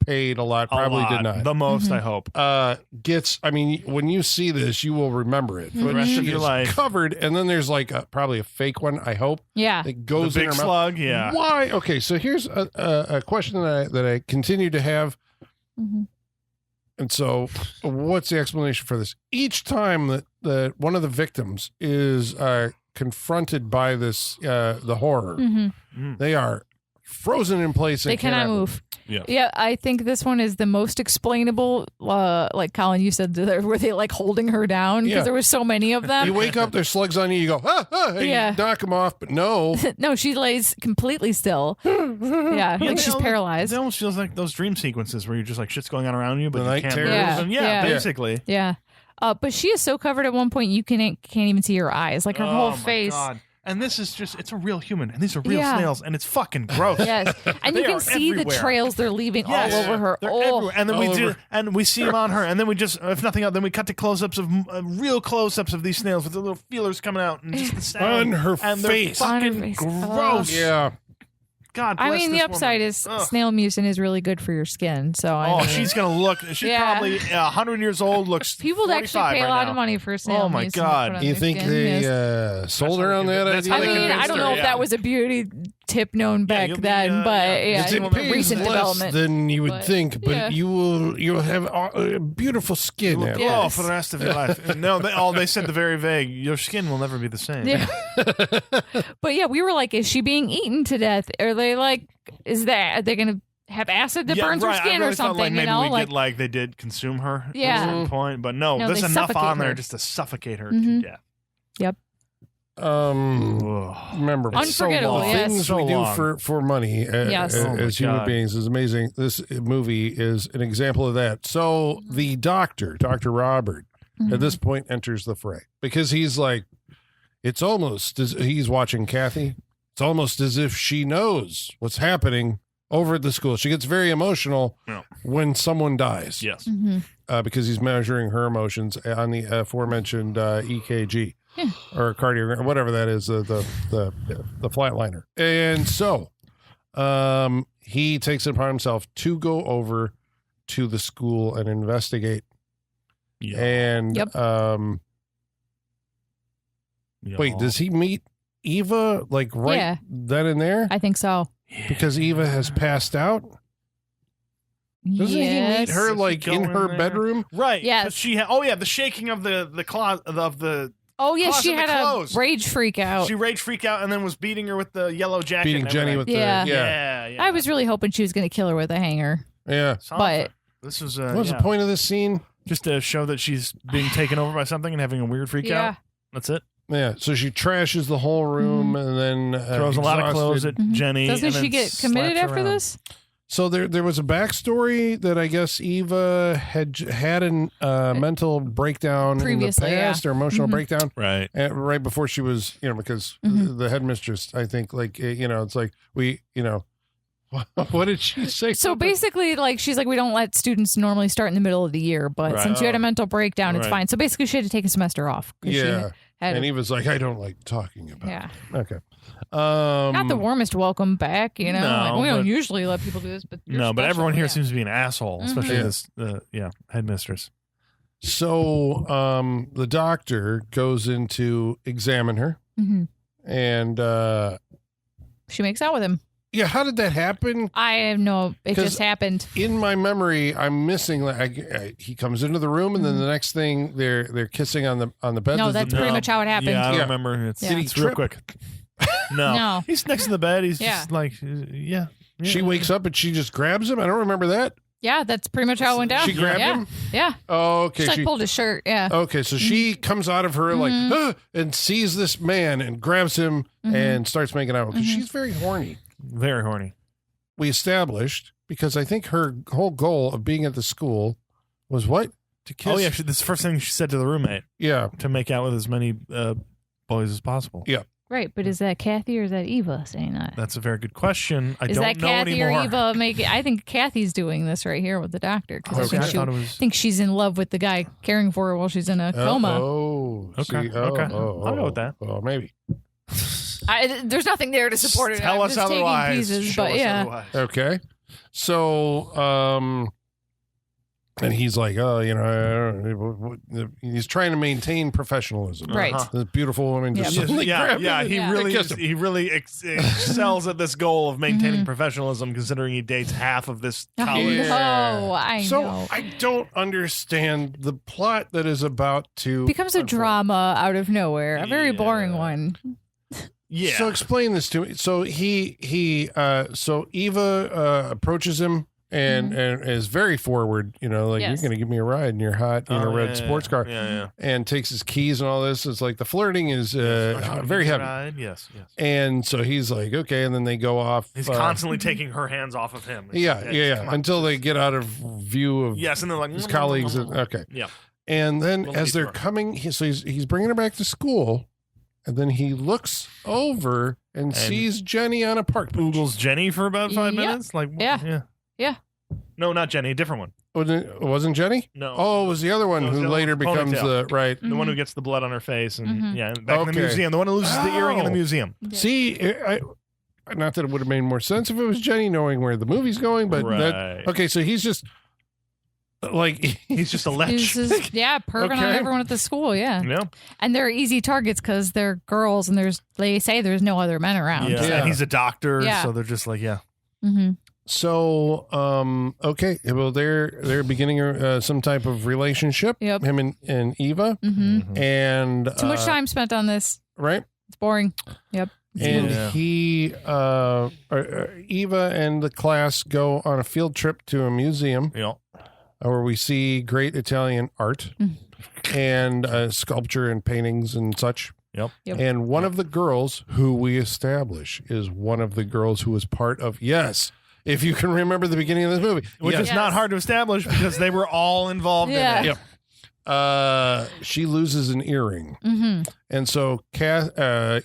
paid a lot, a probably lot. did not. The most, Mm-hmm. I hope. Gets. I mean, when you see this, you will remember it. the rest She of your is life. covered, and then there's like probably a fake one. I hope Yeah. that The goes in big her mouth. slug, yeah. Why? Okay, so here's a question that I continue to have. Mhm. And so, what's the explanation for this? Each time that one of the victims is confronted by this the horror, Mhm. they are frozen in place. They and cannot move. Yeah. Yeah, I think this one is the most explainable. Like Colin, you said, were they like holding her down because Yeah. there was so many of You them? wake up, there's slugs on you. You go, and Yeah. you knock them off, but no. No, she lays completely still. Yeah, like she's paralyzed. It almost feels like those dream sequences where you're just like shit's going on around you, but The you night can't terrors. move. Yeah. And yeah, Yeah. basically. Yeah, but she is so covered at one point you can't even see her eyes, like her Oh whole my face. God. And this is just, it's a real human. And these are real Yeah. snails. And it's fucking gross. Yes, and They you can are see the everywhere. trails they're leaving Yes. all over her. They're Oh, everywhere. And then All we do, over. and we see them on her. And then we just, if nothing else, then we cut to close-ups of real close-ups of these snails with the little feelers coming out and just the sound. On her and they're face. On her fucking face. gross. Yeah. God bless I mean, the this upside woman. is Ugh. snail mucin is really good for your skin. So I Oh, mean, she's gonna look. She's Yeah. probably 100 years old. Looks. people would actually 45 pay a right lot now. of money for snail Oh, my mucin to God. put on You their think skin, they yes. sold her on that That's idea? how I they mean, I convinced don't her, know if yeah. that was a beauty tip known back you'll be, then, but yeah. yeah, It It pays recent less development. than you would But, think, but yeah. you'll have beautiful skin. You will after. glow Yes. for the rest of your life. No, they said the very vague. Your skin will never be the same. Yeah. But yeah, we were like, is she being eaten to death? Are they like, are they going to have acid that burns right. her skin I really or thought, something? like, maybe you know, we like get like they did consume her Yeah. at a certain point, but no, No, there's they enough suffocate on there her. just to suffocate her Mhm. to death. Remember, It's so Unforgettable, long. yes. things So we do long. for money Yes. Oh my as human God. beings is amazing. This movie is an example of that. So the doctor, Dr. Robert, at this point enters the fray because he's like, it's almost as he's watching Kathy. It's almost as if she knows what's happening over at the school. She gets very emotional when someone dies. Yes. Because he's measuring her emotions on the aforementioned EKG or cardiogram, or whatever that is, the flatliner. And so he takes it upon himself to go over to the school and investigate. Yeah. And wait, does he meet Eva then and there? I think so. Because Eva has passed out? Doesn't he meet her in her bedroom? Right. Yes. She the shaking of the closet of the. Oh yeah, she had clothes. a rage freak out. She rage freaked out and then was beating her with the yellow jacket. Beating Jenny with yeah. I was really hoping she was going to kill her with a hanger. Yeah. But this was what was the point of this scene? Just to show that she's being taken over by something and having a weird freak out. That's it. Yeah, so she trashes the whole room and then throws a lot of clothes at Jenny. Doesn't she get committed after this? So there was a backstory that I guess Eva had a mental breakdown Previously, in the past or emotional breakdown, right? Right before she was, because the headmistress, I think, it's like what did she say? So basically, she's like, we don't let students normally start in the middle of the year, but since you had a mental breakdown, it's fine. So basically, she had to take a semester off. Yeah. And he was like, I don't like talking about it. Okay. Not the warmest welcome back, we don't usually let people do this, but but everyone here seems to be an asshole, especially this headmistress. So the doctor goes in to examine her and she makes out with him. Yeah, how did that happen? I have it just happened. In my memory, I'm missing he comes into the room and then the next thing they're kissing on the bed. No, that's pretty much how it happened. Yeah, I don't remember. It's real quick. No. He's next to the bed. He's just like, She wakes up and she just grabs him. I don't remember that. Yeah, that's pretty much how it went down. She grabbed him? Yeah. Oh, okay. She pulled his shirt. Yeah. Okay, so she comes out of her and sees this man and grabs him and starts making out because she's very horny. Very horny. We established because I think her whole goal of being at the school was what? To kiss. Oh, yeah. This is the first thing she said to the roommate. Yeah. To make out with as many boys as possible. Yeah. Right, but is that Kathy or is that Eva saying that? That's a very good question. I is don't that know Kathy anymore. Or Eva making? I think Kathy's doing this right here with the doctor. Okay. I think she's in love with the guy caring for her while she's in a coma. Oh, okay. See, I'll go with that. Oh, maybe. There's nothing there to support it. Tell us otherwise. Pieces, Show but us yeah. otherwise. Okay. So, and he's like, he's trying to maintain professionalism. Right. The beautiful woman just suddenly grabbed him. He really excels at this goal of maintaining professionalism, considering he dates half of this college. I So know. I don't understand the plot that is about to Becomes a drama out of nowhere. A very boring one. Yeah. So explain this to me. So so Eva approaches him and is very forward, you're going to give me a ride in your hot, red sports car, and takes his keys and all this. It's like the flirting is very heavy. Ride. Yes. And so he's like, okay, and then they go off. He's constantly taking her hands off of him. Until they get out of view of and they're like his colleagues. Okay. Yeah. And then as they're coming, he's bringing her back to school. And then he looks over and sees Jenny on a park bench. Oogles Jenny for about 5 minutes. Like, yeah. No, not Jenny. A different one. Wasn't Jenny? No. Oh, it was the other one who later becomes the the one who gets the blood on her face and back in the museum. The one who loses the earring in the museum. Yeah. See, not that it would have made more sense if it was Jenny knowing where the movie's going, but okay. So he's just. He's just a lech. Perving on everyone at the school, Yeah. And they're easy targets because they're girls and they say there's no other men around. Yeah. And he's a doctor, so they're just like, So, okay. Well, they're beginning some type of relationship, him and Eva. And too much time spent on this. Right? It's boring. Yep. And Eva and the class go on a field trip to a museum. Yeah. Where we see great Italian art and sculpture and paintings and such. Yep. And one of the girls who we establish is one of the girls who was part of, if you can remember the beginning of this movie. Which is not hard to establish because they were all involved in it. Yep. she loses an earring. Mm-hmm. And so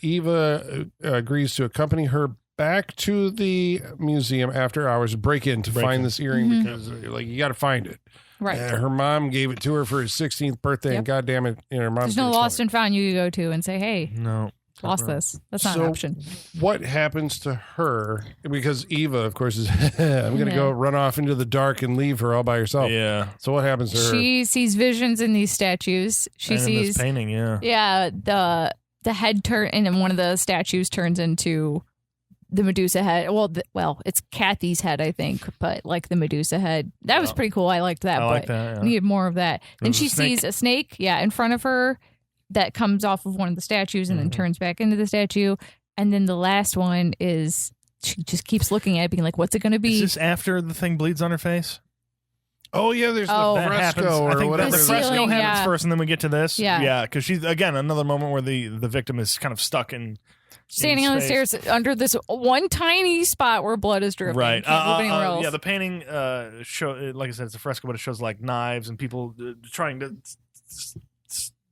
Eva agrees to accompany her back to the museum after hours, break in to find this earring because like you got to find it. Right. Her mom gave it to her for his 16th birthday, and goddamn it, her mom's There's no lost and found you can go to and say, hey, No. lost this. That's not an option. What happens to her? Because Eva, of course, is I'm going to go run off into the dark and leave her all by herself. Yeah. So what happens to her? She sees visions in these statues. She And in sees this painting, yeah. Yeah, the head turn, and then one of the statues turns into the Medusa head. Well, it's Kathy's head, I think, but like the Medusa head. That was pretty cool. I liked that. I like that. Yeah. Need more of that. Then There's she a snake. sees a snake, in front of her that comes off of one of the statues and then turns back into the statue. And then the last one is she just keeps looking at it, being like, "What's it going to be?" Is this after the thing bleeds on her face? Oh yeah, there's the That fresco happens. I or think whatever. the The fresco ceiling, happens first, and then we get to this. Yeah. because she's again another moment where the victim is kind of stuck in Standing on the space. stairs under this one tiny spot where blood is dripping. Right. Can't move anywhere else. Yeah, the painting show like I said, it's a fresco, but it shows like knives and people trying to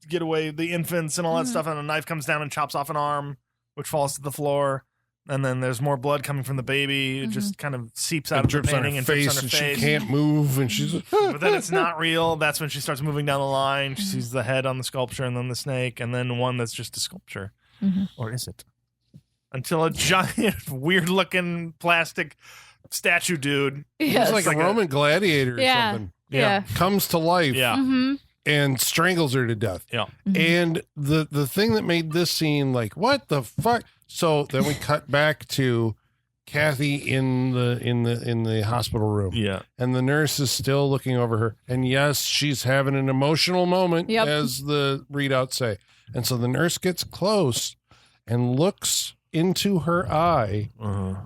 get away the infants and all that stuff, and a knife comes down and chops off an arm, which falls to the floor. And then there's more blood coming from the baby. It just kind of seeps out It of the drips on painting her and face, drips on and her face. she can't move, and she's. But then it's not real. That's when she starts moving down the line. She sees the head on the sculpture, and then the snake, and then one that's just a sculpture. Or is it? Until a giant, weird-looking plastic statue dude. Yes. He's like a Roman gladiator or something. Yeah. Comes to life. Yeah. Mm-hmm. And strangles her to death. Yeah. And the thing that made this scene like, what the fuck? So then we cut back to Kathy in the hospital room. Yeah. And the nurse is still looking over her. And yes, she's having an emotional moment, as the readouts say. And so the nurse gets close and looks into her eye,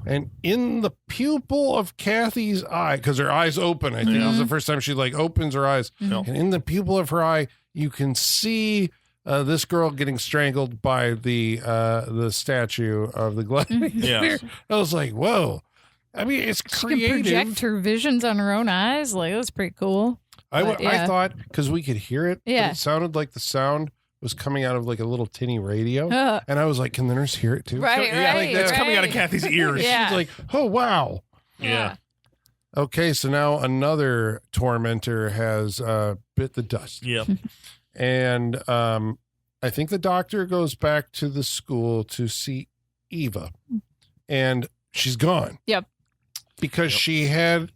and in the pupil of Kathy's eye, because her eyes open, I think it was the first time she like opens her eyes, and in the pupil of her eye, you can see this girl getting strangled by the statue of the gladiator. Yeah. I was like, whoa. I mean, it's She creative. can project her visions on her own eyes. Like, that's pretty cool. I thought because we could hear it, but Yeah. it sounded like the sound was coming out of like a little tinny radio, and I was like, "Can the nurse hear it too?" Right, Yeah, right. it's coming out of Kathy's ears. Yeah. She's like, "Oh wow." Yeah. Okay, so now another tormentor has bit the dust, Yep. and I think the doctor goes back to the school to see Eva, and she's gone. Yep. Because she had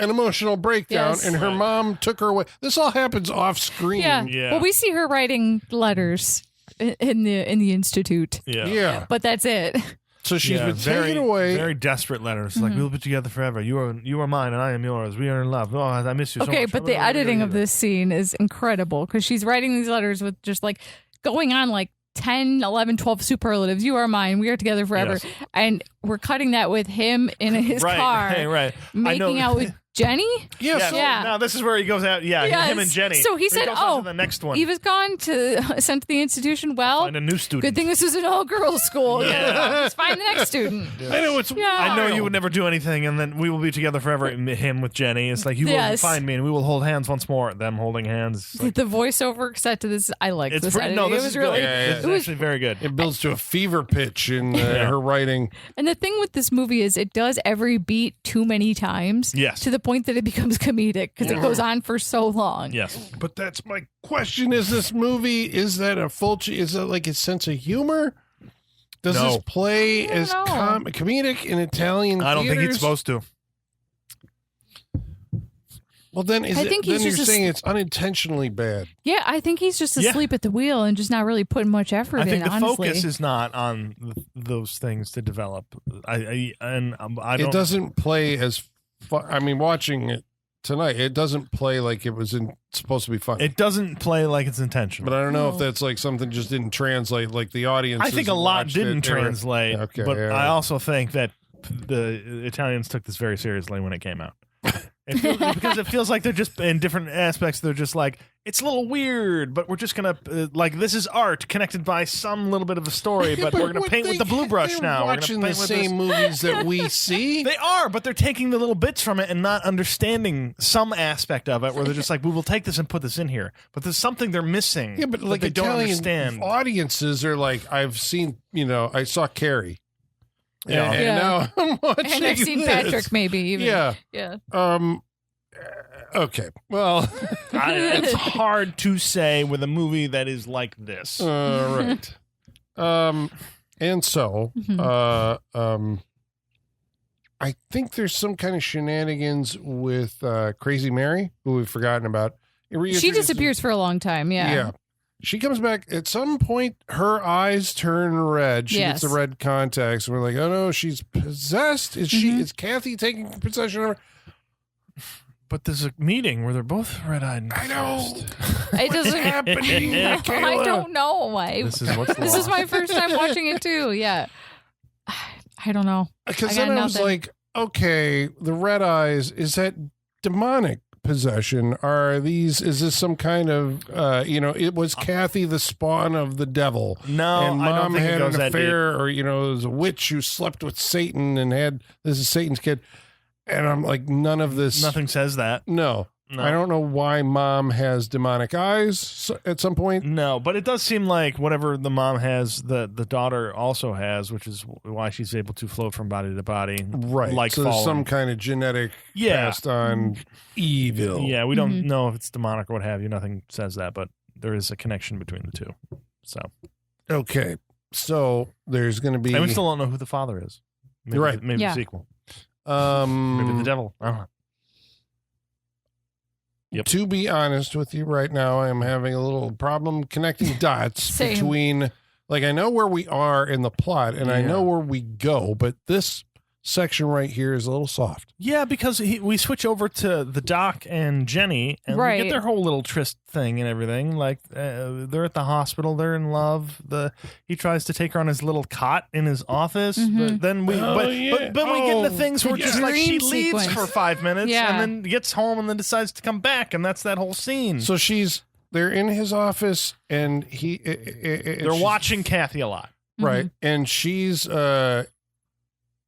an emotional breakdown, Yes. and her mom took her away. This all happens off screen. Yeah. Yeah. Well, we see her writing letters in the institute, Yeah. Yeah. but that's it. So she's been very, taken away. Very desperate letters. Like, we'll be together forever. You are mine and I am yours. We are in love. Oh, I miss you so much. Okay, but the editing of this scene is incredible because she's writing these letters with just like going on like 10, 11, 12 superlatives. You are mine. We are together forever. Yes. And we're cutting that with him in his right, car right. making out with Jenny. Yeah, so Yeah. Now this is where he goes out. Yeah, Yes. him and Jenny. So he said, goes on "Oh, to the next one. Eva's gone sent to the institution. Well, Find a new student. good thing this is an all-girls school. Yeah. Let's find the next student." I know it's. Yeah. I know you would never do anything, and then we will be together forever. Him with Jenny. It's like you will Yes. find me, and we will hold hands once more. Them holding hands. It's like, The voiceover set to this, I like it's this. pretty. editing. No, this it was is really. good. Yeah, This is it was- actually very good. It builds to a fever pitch in her writing. And the thing with this movie is it does every beat too many times. Yes. To the point that it becomes comedic because it goes on for so long. Yes. But that's my question: is this movie? Is that a Fulci? Is that like his sense of humor? Does No. this play don't as know. comedic in Italian? I don't think theaters? he's supposed to. Well, then I think he's then just you're a- saying it's unintentionally bad. Yeah, I think he's just Yeah. asleep at the wheel and just not really putting much effort I think in, the honestly. focus is not on those things to develop. I don't. It doesn't play as. I mean, watching it tonight, it doesn't play like it was supposed to be fun. It doesesn't play like it's intentional. But I don't know if No. that's like something just didn't translate. Like the audience, I think a lot didn't translate. Okay, but yeah. I also think that the Italians took this very seriously when it came out. Because it feels like they're just in different aspects. They're just like, it's a little weird, but we're just gonna like this is art connected by some little bit of a story. But we're gonna paint with the blue brush now. We're watching gonna the paint with same movies that we see. They are, but they're taking the little bits from it and not understanding some aspect of it. Where they're just like, we will take this and put this in here, but there's something they're missing. Yeah, but that like they don't Italian understand. audiences are like, I've seen, I saw Carrie. Yeah. And now I'm watching And I've seen this. Patrick maybe even. Yeah. Okay. Well, It's hard to say with a movie that is like this. right. And so, I think there's some kind of shenanigans with Crazy Mary, who we've forgotten about. She disappears for a long time. Yeah. She comes back at some point. Her eyes turn red. She gets the red contacts, and we're like, "Oh no, she's possessed." Is she? Is Kathy taking possession of her? But there's a meeting where they're both red-eyed. I know. It doesn't happening, Michaela? I don't know. This is This is my first time watching it too. Yeah. I don't know. Because I then got I was nothing. like, okay, the red eyes, is that demonic possession? Is this some kind of, it was Kathy the spawn of the devil? No, and I don't mom think it had goes an that affair, or, it was a witch who slept with Satan and this is Satan's kid. And I'm like, none of this. Nothing says that. No. No. I don't know why mom has demonic eyes at some point. No, but it does seem like whatever the mom has, the daughter also has, which is why she's able to float from body to body. Right. Like so there's falling. some kind of genetic passed on evil. Yeah, we don't know if it's demonic or what have you. Nothing says that, but there is a connection between the two. So Okay. So there's going to be. and we still don't know who the father is. Maybe, Right. Maybe Yeah. the sequel. Maybe the devil. I don't know. Yep. To be honest with you right now, I'm having a little problem connecting dots Same. between, like, I know where we are in the plot and I Yeah. know where we go, but this section right here is a little soft. Yeah, because we switch over to the Doc and Jenny, and we Right. get their whole little tryst thing and everything. Like they're at the hospital, they're in love. He tries to take her on his little cot in his office, but then we Oh, yeah. but we get into things where The just like she dream leaves sequence. for 5 minutes Yeah. and then gets home and then decides to come back, and that's that whole scene. So they're in his office and they're watching Kathy a lot. right. And she's,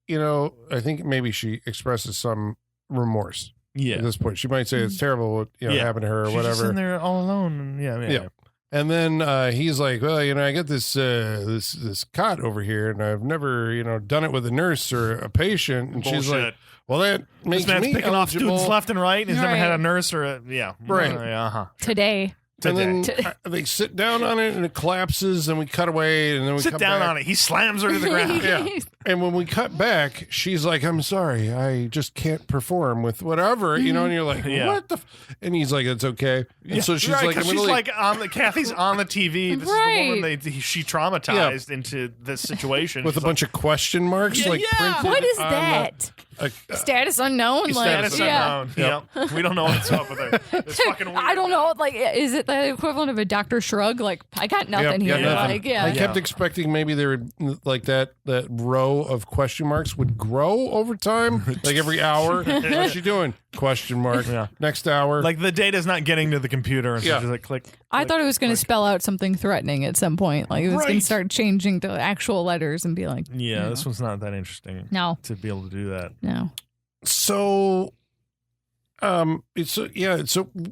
I think maybe she expresses some remorse Yeah. at this point. She might say it's terrible what happened to her or She's just whatever. in there all alone. And yeah. And then he's like, well, I get this this cot over here, and I've never, done it with a nurse or a patient. And she's like, well, that makes This man's me picking off eligible. students left and right. He's never Right. had a nurse or Right. Uh-huh. Today. And then Today. they sit down on it, and it collapses, and we cut away, and then we Sit come down back. on it. He slams her to the ground. Yeah. And when we cut back, she's like, I'm sorry, I just can't perform with whatever, and you're like, Yeah. what the? And he's like, it's okay. And so she's right, like, 'cause I'm she's gonna like on the Kathy's on the TV. This Right. is the woman she traumatized into this situation with a She's bunch of question marks, Yeah, like yeah. printed What is on that? Status Status unknown. status Yeah. unknown. Yep. We don't know what's up with her. It's fucking weird. I don't know. Like, is it the equivalent of a Dr. Shrug? Like, I got nothing Yep, here. got nothing. Like, yeah. I kept expecting maybe there would like that row of question marks would grow over time, like every hour. What's she doing? Question mark. Yeah. Next hour. Like the data's not getting to the computer, and so Yeah. she's like, click. I thought it was going to spell out something threatening at some point. Like, it was going Right. to start changing to actual letters and be like, Yeah, this one's not that interesting. No. To be able to do that. no. So, so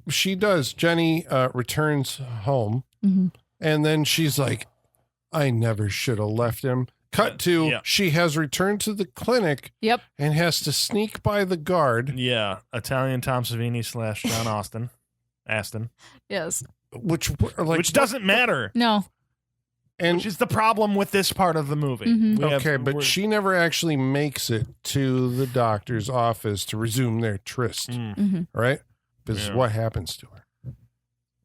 she does. Jenny returns home, Mhm. and then she's like, "I never should have left him." Cut to Yeah. she has returned to the clinic Yep. and has to sneak by the guard, Yeah, Italian Tom Savini / John Aston, Yes. which like which doesn't matter. No. and Which is the problem with this part of the movie. Mhm. We have- okay, but we're- she never actually makes it to the doctor's office to resume their tryst, Mm, right? Because Yeah. what happens to her?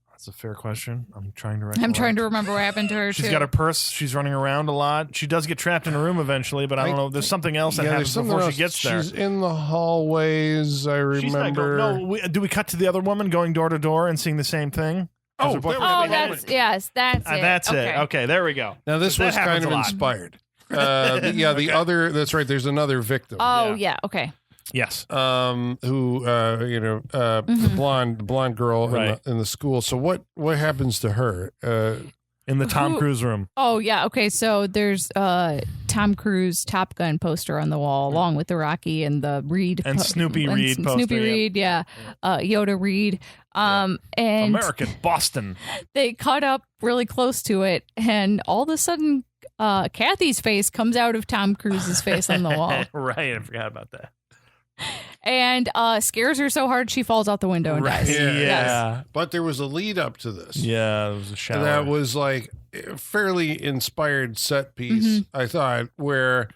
that's a fair question. I'm trying to. I'm trying to remember what happened to her, She's too. got her purse. She's running around a lot. She does get trapped in a room eventually, but I don't know. There's something else that Yeah, happens there's something before else. she gets there. She's in the hallways. I She's not remember. going. Do we cut to the other woman going door to door and seeing the same thing? Oh, They're both- there we Oh, go. that's it. That's it. Okay, there we go. Now this That was happens kind of a lot. inspired. The other. That's right. There's another victim. Oh, Yeah. yeah. Okay. Yes. Who the blonde girl in the school. So what happens to her? In the Tom Cruise room. Oh, yeah. Okay. So there's Tom Cruise Top Gun poster on the wall, along with the Rocky and the Reed. And Snoopy Reed poster. Snoopy Reed, yeah. Yoda Reed. And American Boston. They cut up really close to it, and all of a sudden, Kathy's face comes out of Tom Cruise's face on the wall. Right. I forgot about that. And scares her so hard she falls out the window and dies. Yeah. Yes. But there was a lead up to this. Yeah, there was a shower. That was like a fairly inspired set piece, I thought, where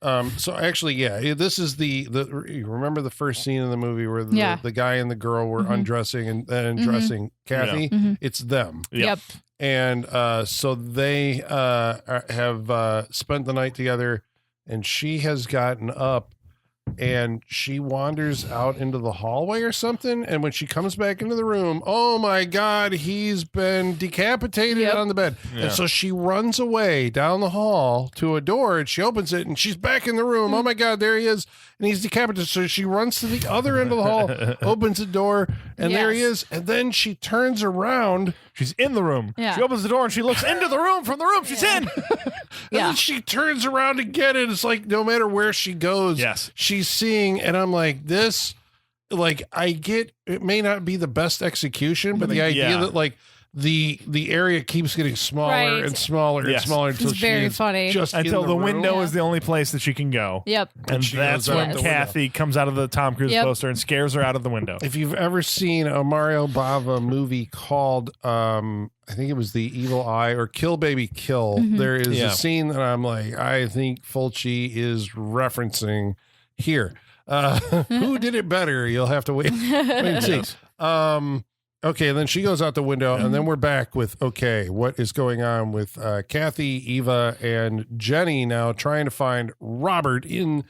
so actually, this is the you remember the first scene in the movie where the guy and the girl were undressing and then dressing Kathy? Yeah. It's them. Yep. And so they have spent the night together, and she has gotten up and she wanders out into the hallway or something. And when she comes back into the room, oh my God, he's been decapitated on the bed. Yeah. And so she runs away down the hall to a door, and she opens it, and she's back in the room. Oh my God, there he is. And he's decapitated. So she runs to the other end of the hall, opens the door, and there he is. And then she turns around. She's in the room. Yeah. She opens the door and she looks into the room from the room she's in. And then she turns around again, and it's like no matter where she goes, she's seeing. And I'm like, this, like, I get it may not be the best execution, but the idea that like the area keeps getting smaller and smaller and smaller until it's very funny. Just until the room. window is the only place that she can go. Yep. And that's when Kathy comes out of the Tom Cruise poster and scares her out of the window. If you've ever seen a Mario Bava movie called I think it was The Evil Eye or Kill Baby Kill, there is a scene that I'm like, I think Fulci is referencing here. Who did it better? You'll have to wait and see. Okay, and then she goes out the window, and then we're back with, okay, what is going on with Kathy, Eva, and Jenny now trying to find Robert in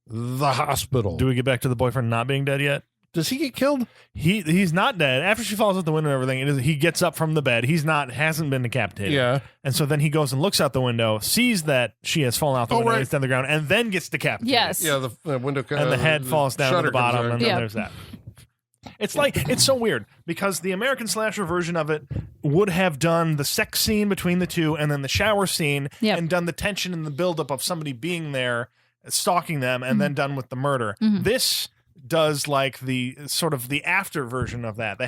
the hospital. Do we get back to the boyfriend not being dead yet? Does he get killed? He's not dead. After she falls out the window and everything, he gets up from the bed. Hasn't been decapitated. Yeah. And so then he goes and looks out the window, sees that she has fallen out the window, it's down the ground, and then gets decapitated. Yes. Yeah, the window and the head falls down to the bottom, and then there's that. It's like, it's so weird because the American slasher version of it would have done the sex scene between the two and then the shower scene and done the tension and the buildup of somebody being there, stalking them, and then done with the murder. This does like the sort of the after version of that.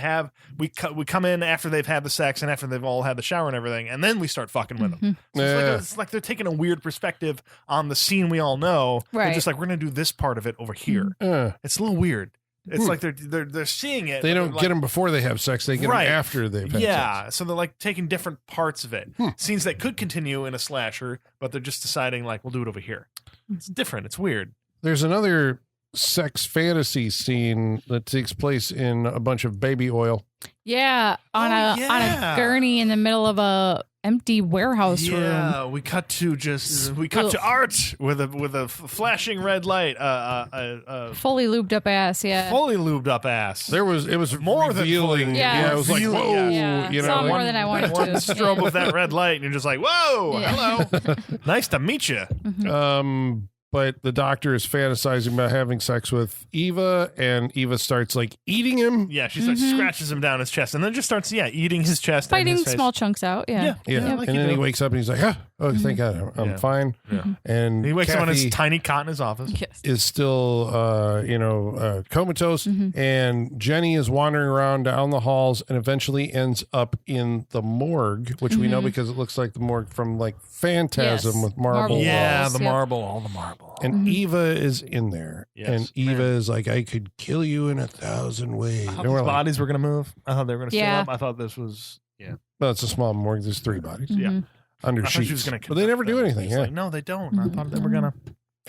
We come in after they've had the sex and after they've all had the shower and everything, and then we start fucking with them. So it's like they're taking a weird perspective on the scene we all know. Right. They're just like, we're going to do this part of it over here. It's a little weird. It's like they're seeing it. They don't get them before they have sex. They get them after they've had sex. So they're like taking different parts of it. Scenes that could continue in a slasher, but they're just deciding like, we'll do it over here. It's different. It's weird. There's another sex fantasy scene that takes place in a bunch of baby oil. Yeah, on a gurney in the middle of a empty warehouse room. Yeah, we cut to art with a flashing red light. Fully lubed up ass. Yeah, fully lubed up ass. It was more revealing. than yeah, it was like whoa. Yeah. You know, saw more than I wanted one to. strobe of that red light, and you're just like, whoa, hello, nice to meet you. But the doctor is fantasizing about having sex with Eva, and Eva starts like eating him. Yeah, she starts scratches him down his chest, and then just starts eating his chest, biting and his face. small chunks out. Yeah. Like and then he wakes up and he's like, oh, thank God, I'm fine. Yeah. And he wakes Kathy up in his tiny cot in his office. Yes. is still, comatose, and Jenny is wandering around down the halls and eventually ends up in the morgue, which we know because it looks like the morgue from like Phantasm with marble walls. Yeah, the marble, all the marble. And Eva is in there, and Eva is like, I could kill you in 1,000 ways. I thought the bodies were going to move. I thought they were going to sit up. I thought this was, Well, it's a small morgue. There's 3 bodies. Yeah. Under sheets. But they never do anything. Like, no, they don't. I thought they were going to.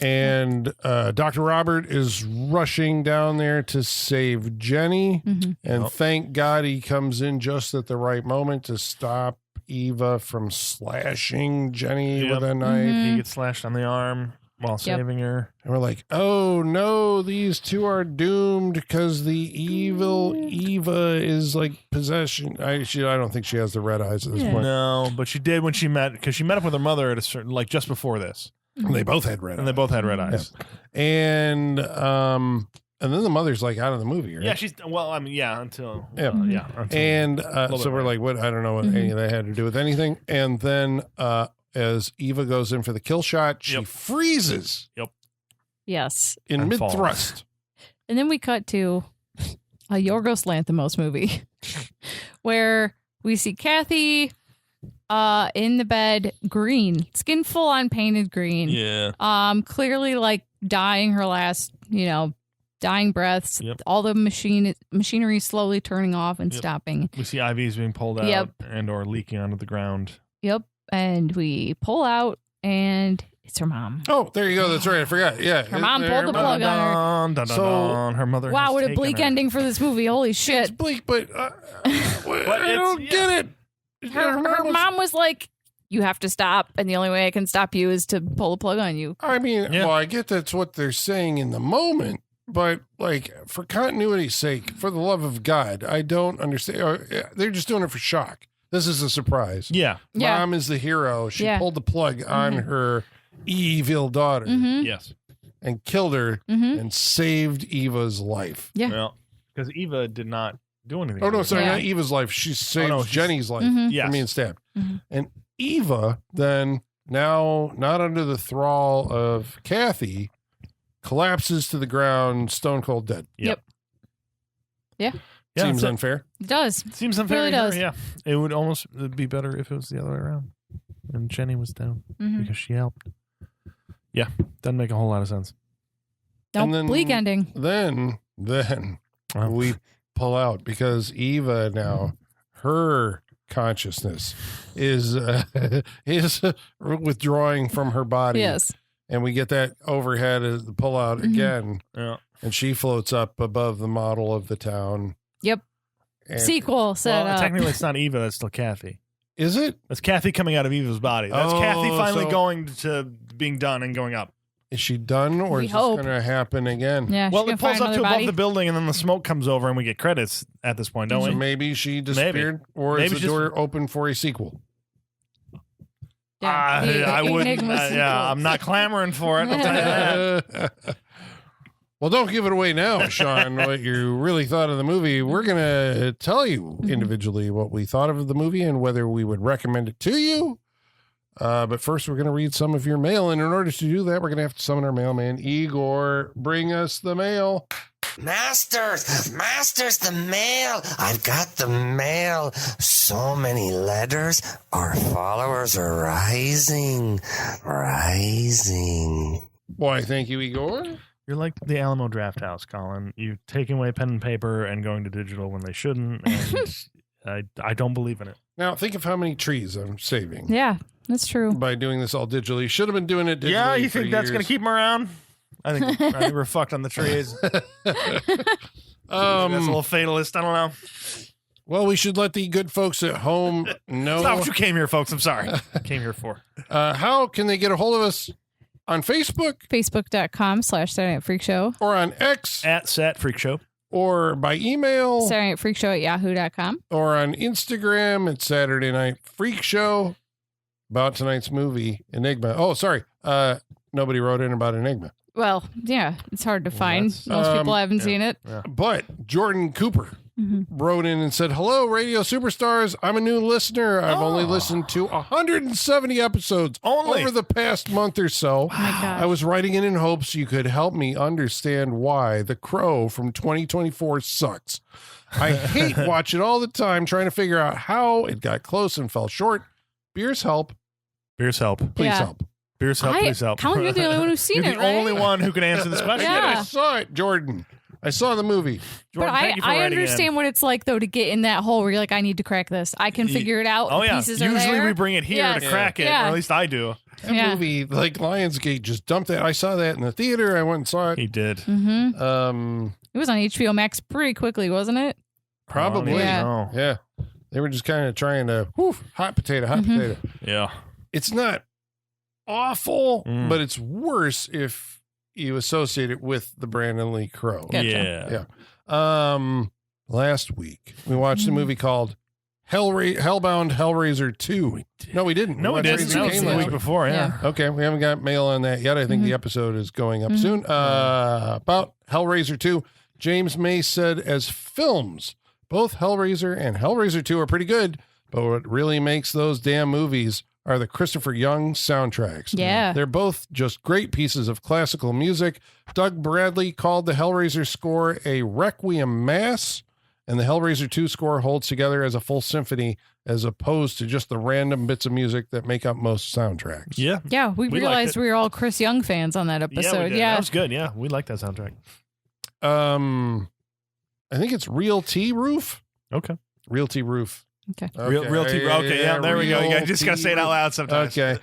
And Dr. Robert is rushing down there to save Jenny. And thank God he comes in just at the right moment to stop Eva from slashing Jenny with a knife. He gets slashed on the arm while saving her. And we're like, oh no, these two are doomed because the evil Eva is like possession. I don't think she has the red eyes at this point. No, but she did when she met, because she met up with her mother at a certain, like just before this. And they both had red And they eyes. both had red eyes. And then the mother's like out of the movie, right? Yeah, she's until And so we're like, what? I don't know what any of that had to do with anything. And then as Eva goes in for the kill shot, she freezes. Yep. Yes. In And mid falls. thrust. And then we cut to a Yorgos Lanthimos movie where we see Kathy in the bed, green, skin full on painted green. Yeah. Clearly like dying her last, dying breaths. Yep. All the machinery slowly turning off and stopping. We see IVs being pulled out and or leaking onto the ground. Yep. And we pull out and it's her mom. Oh, there you go. That's right. I forgot. Yeah. Her mom pulled the plug on her. So- her mother. Wow, has what a taken bleak her. ending for this movie. Holy It's shit. bleak, but I don't get it. Her mom was like, you have to stop, and the only way I can stop you is to pull the plug on you. I mean, Yeah. well, I get that's what they're saying in the moment, but like for continuity's sake, for the love of God, I don't understand. They're just doing it for shock. This is a surprise. Yeah. Yeah. Mom is the hero. She Yeah. pulled the plug on her evil daughter Mm-hmm. Yes. and killed her Mm-hmm. and saved Eva's life. Yeah. Well, because Eva did not do anything. Oh, no, sorry, Yeah. not Eva's life. She saved no, she's- Jenny's life Mm-hmm. Yes. from being stabbed. Mhm. And Eva then, now not under the thrall of Kathy, collapses to the ground, stone cold dead. Yep. Yeah. Yeah, Seems that's it. unfair. It does. Seems unfair. Really to her, does. Yeah. It would almost be better if it was the other way around. And Jenny was down Mm-hmm. because she helped. Yeah. Doesn't make a whole lot of sense. Nope. And then- Bleak ending. Then Wow. we pull out because Eva now, her consciousness is withdrawing from her body. Yes. And we get that overhead as the pull out again. Yeah. And she floats up above the model of the town. Yep. And- Sequel set Well, up. technically, it's not Eva. That's still Kathy. Is it? That's Kathy coming out of Eva's body. That's Oh, Kathy finally so- going to being done and going up. Is she done or We is hope. this going to happen again? Yeah. Well, she it can find pulls up to another above body. the building, and then the smoke comes over, and we get credits at this point, don't So we? maybe she disappeared, or Maybe is the she's- door open for a sequel? Yeah. The I wouldn't. Enigma sequel. Yeah, I'm not clamoring for it. I'll tell you that. Well, don't give it away now, Sean, what you really thought of the movie. We're going to tell you individually what we thought of the movie and whether we would recommend it to you. But first, we're going to read some of your mail. And in order to do that, we're going to have to summon our mailman. Igor, bring us the mail. Masters, the mail. I've got the mail. So many letters. Our followers are rising. Why, thank you, Igor. You're like the Alamo Draft House, Colin. You're taking away pen and paper and going to digital when they shouldn't. And I don't believe in it. Now, think of how many trees I'm saving Yeah, that's true. by doing this all digitally. Should have been doing it digitally. Yeah, you for think that's going to years. keep them around? I think we're fucked on the trees. That's a little fatalist. I don't know. Well, we should let the good folks at home know. That's not what you came here, folks. I'm sorry. Came here for. How can they get a hold of us on Facebook Facebook.com/Saturday Night Freak Show. or on X At Set Freak Show. or by email Saturday Night Freak Show at yahoo.com. or on Instagram at Saturday Night Freak Show about tonight's movie, Enigma. Oh, sorry. Nobody wrote in about Enigma. Well, yeah, it's hard to find. that's- Most people haven't yeah. seen it. But Jordan Cooper Mhm. wrote in and said, "Hello, Radio Superstars. I'm a new listener. I've only listened to 170 episodes Only? over the past month or so. Oh my gosh. I was writing in hopes you could help me understand why The Crow from 2024 sucks. I hate watching all the time trying to figure out how it got close and fell short. Beers help. Beers help. Please Yeah. help." Beers help. Please help. Colin, you're the only one who's seen You're it, the right? only one who can answer this question. Yeah. I saw it, Jordan. I saw the movie. But Jordan, thank you for I writing in. understand what it's like, though, to get in that hole where you're like, I need to crack this. I can figure it out. Oh, The yeah. pieces are Usually there. we bring it here Yes. to crack it, Yeah. or at least I do. That Yeah. movie, like Lionsgate, just dumped that. I saw that in the theater. I went and saw it. He did. Mm-hmm. It was on HBO Max pretty quickly, wasn't it? Probably. Yeah. Yeah. They were just kind of trying to, hot potato. Yeah. It's not awful, Mm. but it's worse if you associate it with the Brandon Lee Crow. Gotcha. Yeah. Yeah. Last week, we watched a movie called Hellbound Hellraiser 2. No, we didn't. No, we watched didn't. Raising That was Cain the last week week. before, yeah. Okay, we haven't got mail on that yet. I think the episode is going up soon. About Hellraiser 2, James May said, as films, both Hellraiser and Hellraiser 2 are pretty good, but what really makes those damn movies are the Christopher Young soundtracks. Yeah. They're both just great pieces of classical music. Doug Bradley called the Hellraiser score a Requiem Mass, and the Hellraiser 2 score holds together as a full symphony as opposed to just the random bits of music that make up most soundtracks. Yeah. Yeah, we We realized liked it. we were all Chris Young fans on that episode. Yeah, we did. Yeah. That was good. Yeah, we like that soundtrack. I think it's Real Tea Roof. Okay. Real Tea Roof. Okay. Real T. Okay, yeah, there we go. You just got to say it out loud sometimes. Okay.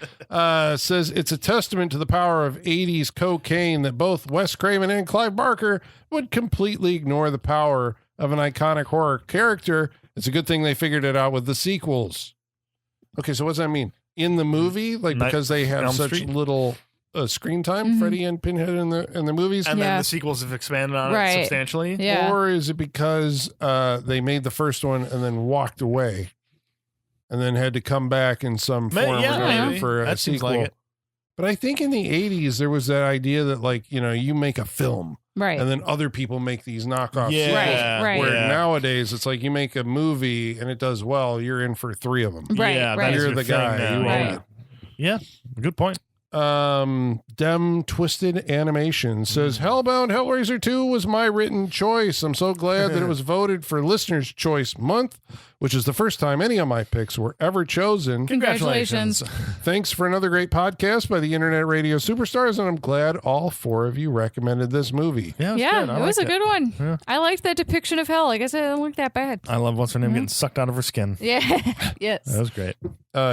Says it's a testament to the power of 80s cocaine that both Wes Craven and Clive Barker would completely ignore the power of an iconic horror character. It's a good thing they figured it out with the sequels. Okay, so what does that mean? In the movie, like Night- because they have Elm such Street? little screen time, Freddy and Pinhead in the movies, And then Yeah. the sequels have expanded on it Right. substantially. Yeah. or is it because they made the first one and then walked away, and then had to come back in some form or another maybe. for a That seems sequel? like it. But I think in the 80s there was that idea that, like, you know, you make a film Right. and then other people make these knockoff Yeah. sequels. Right. Where Yeah. nowadays it's like you make a movie and it does well, you're in for 3 of them. Right, Yeah, right. that is You're your the thing guy. now. You own Right. it. Yeah, good point. Dem Twisted Animation says Hellbound Hellraiser 2 was my written choice. I'm so glad that it was voted for Listener's Choice Month, which is the first time any of my picks were ever chosen. Congratulations. Thanks for another great podcast by the Internet Radio Superstars, and I'm glad all 4 of you recommended this movie. Yeah, Yeah, good. I it was a liked good one. Yeah. I liked that depiction of hell. Like I said, it didn't look that bad. I love what's her name getting sucked out of her skin. Yeah. Yes. That was great.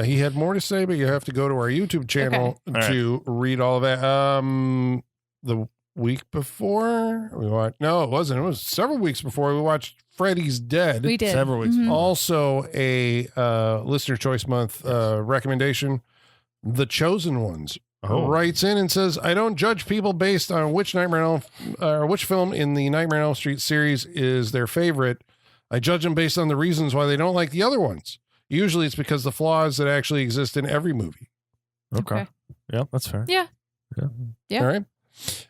He had more to say, but you have to go to our YouTube channel Okay. to read all of that. The week before we watched, no, it wasn't. It was several weeks before we watched Freddy's Dead. We did. Several weeks. Mhm. Also, a Listener Choice Month recommendation. The Chosen Ones writes in and says, "I don't judge people based on which which film in the Nightmare on Elm Street series is their favorite. I judge them based on the reasons why they don't like the other ones. Usually, it's because the flaws that actually exist in every movie." Okay. Yeah, that's fair. Yeah. Yeah. All right.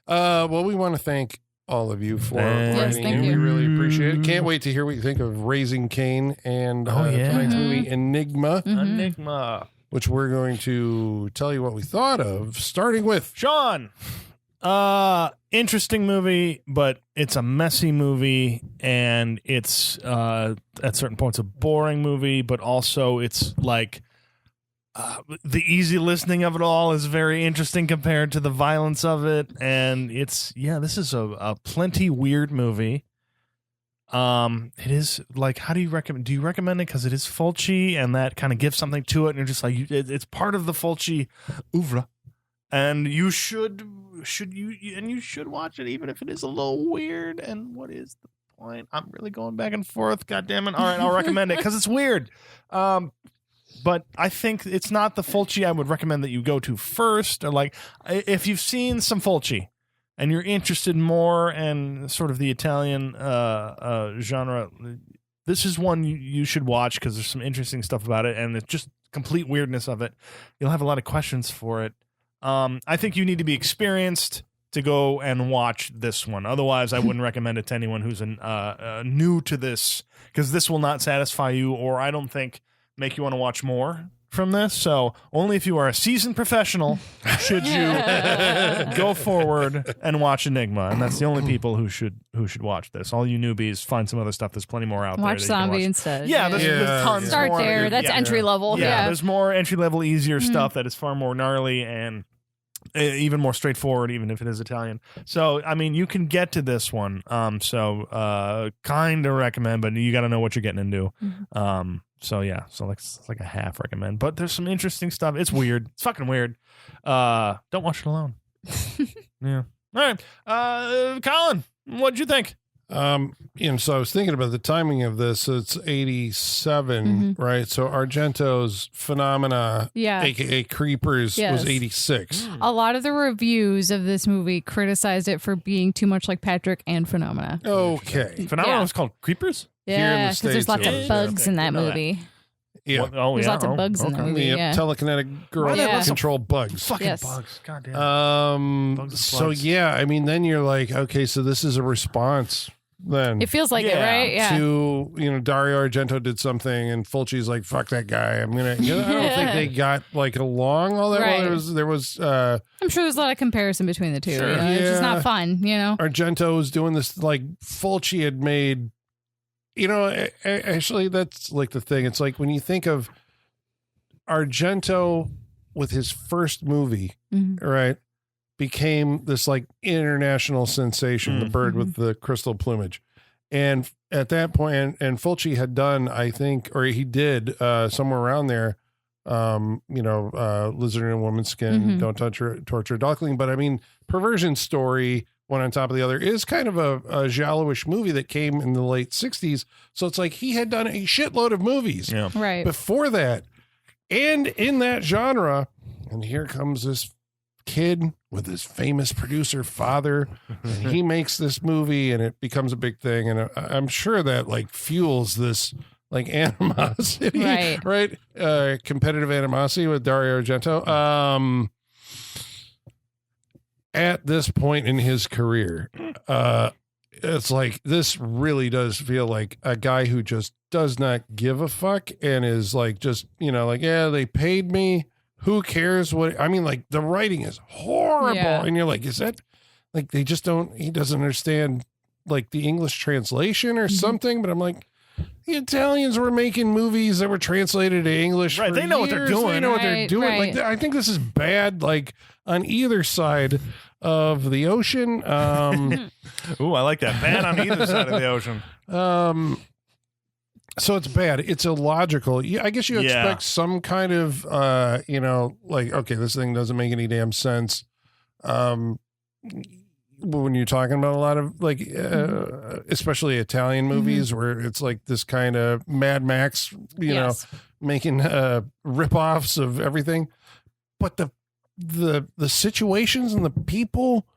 Well, we want to thank all of you for Yes, writing thank in. We you. really appreciate it. Can't wait to hear what you think of Raising Cain and yeah. tonight's Mhm. movie Enigma, Mhm. Enigma. which we're going to tell you what we thought of, starting with Sean. Interesting movie, but it's a messy movie, and it's at certain points a boring movie, but also it's like the easy listening of it all is very interesting compared to the violence of it, and this is a plenty weird movie. It is like, how do you recommend? Do you recommend it because it is Fulci and that kind of gives something to it, and you're just like, it's part of the Fulci oeuvre, and you should watch it even if it is a little weird. And what is the point? I'm really going back and forth. God damn it! All right, I'll recommend it because it's weird. But I think it's not the Fulci I would recommend that you go to first. Or like, if you've seen some Fulci and you're interested more in sort of the Italian genre, this is one you should watch because there's some interesting stuff about it, and it's just complete weirdness of it. You'll have a lot of questions for it. I think you need to be experienced to go and watch this one. Otherwise, I wouldn't recommend it to anyone who's new to this, because this will not satisfy you, or I don't think make you want to watch more from this. So only if you are a seasoned professional should you go forward and watch Enigma, and that's the only people who should watch this. All you newbies, find some other stuff. There's plenty more out there. Watch that you can Zombie watch. instead. Yeah, there's tons Start more. there. That's Yeah. entry level. Yeah, Yeah. there's more entry level, easier stuff that is far more gnarly and even more straightforward, even if it is Italian. So, I mean, you can get to this one. So kind of recommend, but you got to know what you're getting into. So yeah, so it's like a half recommend. But there's some interesting stuff. It's weird. It's fucking weird. Don't watch it alone. Yeah. All right, Colin, what'd you think? So I was thinking about the timing of this. It's 87, right? So Argento's Phenomena, Yeah. aka Creepers, Yes. was 86. A lot of the reviews of this movie criticized it for being too much like Patrick and Phenomena. Okay. Phenomenon Yeah. was called Creepers. Here in the Yeah, because there's States, lots it of was, bugs in that Didn't know that. movie. Yeah. There's lots of bugs in the movie. The Yeah. telekinetic girl Yeah. control bugs. Fucking Yes. bugs. God damn. Bugs and So slugs. yeah, I mean, then you're like, okay, so this is a response then It feels like it, Yeah. right? Yeah. to, Dario Argento did something and Fulci's like, fuck that guy. I don't think they got like along all that well. Right. There was I'm sure there's a lot of comparison between the two. Sure. You know? It's just Yeah. not fun, you know? Argento was doing this, like Fulci had made, actually that's like the thing. It's like when you think of Argento with his first movie, right, became this like international sensation, the bird with the crystal plumage. And at that point, and Fulci had done, I think, or he did somewhere around there, Lizard in a Woman's Skin, Don't Torture a Duckling. But I mean, Perversion Story, one on top of the other, is kind of a giallo-ish movie that came in the late 60s. So it's like he had done a shitload of movies Right. before that. And in that genre, and here comes this kid with his famous producer father, and he makes this movie and it becomes a big thing. And I'm sure that like fuels this like animosity, right? Competitive animosity with Dario Argento. At this point in his career, it's like this really does feel like a guy who just does not give a fuck and is like, just, yeah, they paid me. Who cares what, I mean, like the writing is horrible. Yeah. And you're like, is that like, he doesn't understand like the English translation or something. But I'm like, the Italians were making movies that were translated to English. Right, for they know what they're years. doing. They know what they're doing. Right. Like, I think this is bad, like on either side of the ocean. Ooh, I like that. Bad on either side of the ocean. So it's bad. It's illogical. I guess you expect some kind of, like, okay, this thing doesn't make any damn sense. When you're talking about a lot of like, especially Italian movies where it's like this kind of Mad Max, making ripoffs of everything. But the situations and the people,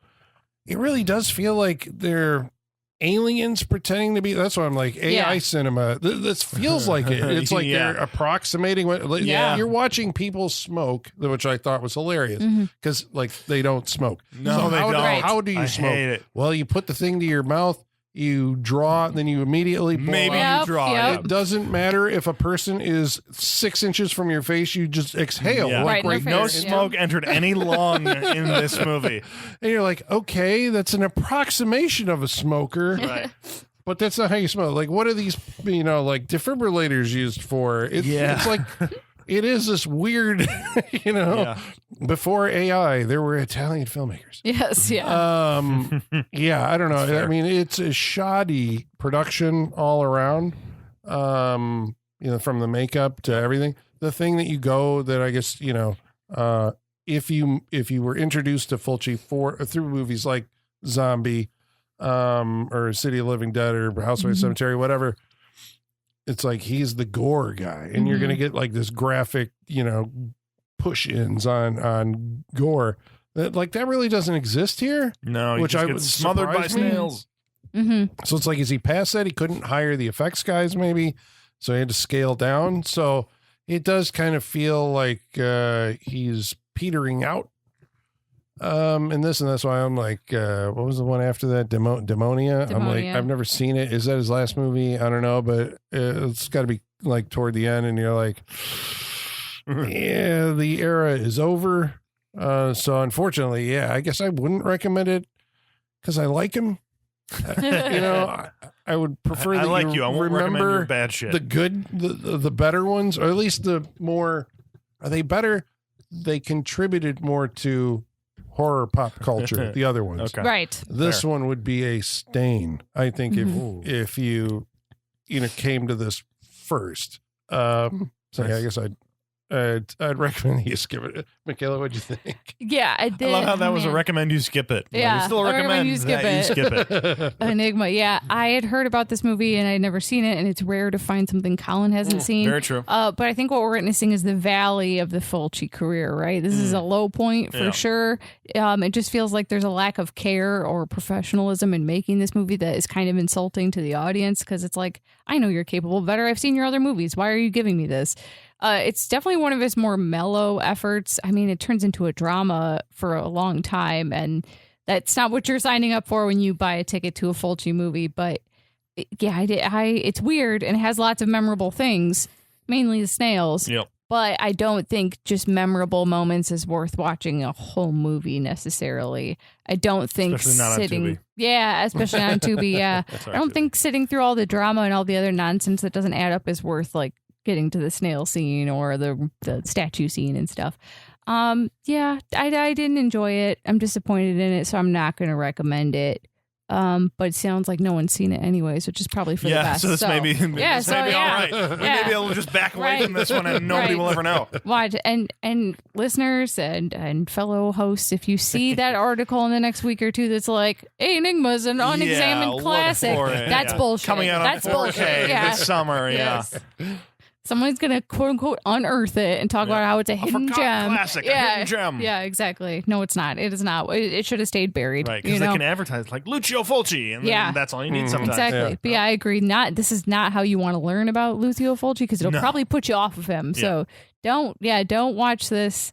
it really does feel like they're aliens pretending to be. That's why I'm like AI cinema. This feels like it. It's like they're approximating what. You're watching people smoke, which I thought was hilarious because like they don't smoke. No, so they how don't. How do you I smoke? hate it. Well, you put the thing to your mouth, you draw, and then you immediately blow Maybe out. you draw Yep. It doesn't matter if a person is 6 inches from your face. You just exhale. Yeah. Like, Right in their No face. smoke entered any lung in this movie. and you're like, okay, that's an approximation of a smoker. Right. But that's not how you smoke. Like, what are these, like defibrillators used for? It's like, it is this weird, before AI, there were Italian filmmakers. Yes. Yeah. Yeah, I don't know. I mean, it's a shoddy production all around, from the makeup to everything. The thing that I guess, if you were introduced to Fulci through movies like Zombie, or City of Living Dead or House of Cemetery, whatever, it's like he's the gore guy, and you're gonna get like this graphic, push-ins on gore that really doesn't exist here. No, which I get would smothered by surprise me. snails. So it's like, is he past that? He couldn't hire the effects guys, maybe, so he had to scale down. So it does kind of feel like he's petering out. And that's why I'm like, what was the one after that? Demonia? I'm like, I've never seen it. Is that his last movie? I don't know, but it's got to be like toward the end, and you're like, yeah, the era is over. So unfortunately, I guess I wouldn't recommend it because I like him. I would prefer I that like you. I won't recommend your remember bad shit. the good, the better ones, or at least the more. Are they better? They contributed more to horror pop culture. The other ones, Okay. Right. This Fair. one would be a stain, I think, if you came to this first. So yeah, I guess I'd I'd recommend you skip it. Michaela, what'd you think? Yeah, I did. I love how that was a man. recommend you skip it. Like, Yeah, you still I recommend recommend you skip that you it. skip it. Enigma. Yeah, I had heard about this movie and I'd never seen it, and it's rare to find something Colin hasn't seen. Very true. But I think what we're witnessing is the valley of the Fulci career, right? This is a low point for sure. It just feels like there's a lack of care or professionalism in making this movie that is kind of insulting to the audience, because it's like, I know you're capable better. I've seen your other movies. Why are you giving me this? It's definitely one of his more mellow efforts. I mean, it turns into a drama for a long time, and that's not what you're signing up for when you buy a ticket to a Fulci movie. But yeah, it's weird, and it has lots of memorable things, mainly the snails. Yep. But I don't think just memorable moments is worth watching a whole movie necessarily. I don't think Especially not on sitting, Tubi. yeah, especially on Tubi, yeah. I don't think sitting through all the drama and all the other nonsense that doesn't add up is worth getting to the snail scene or the statue scene and stuff. Yeah, I didn't enjoy it. I'm disappointed in it, so I'm not going to recommend it. But it sounds like no one's seen it anyways, which is probably for the best. So this may be, all right. Yeah. Maybe I'll just back away from this one and nobody will ever know. Watch, and listeners and fellow hosts, if you see that article in the next week or two that's like, Aenigma is an unexamined look classic, for it. that's bullshit. Coming out on that's 4K bullshit. Yeah. this summer, Yes. Someone's gonna quote unquote unearth it and talk about how it's a hidden gem. Classic, a hidden gem. Yeah, exactly. No, it's not. It is not. It should have stayed buried. Right, because they can advertise like Lucio Fulci, and then that's all you need sometimes. Exactly. Yeah. But yeah, I agree. This is not how you want to learn about Lucio Fulci, because it'll probably put you off of him. So don't watch this.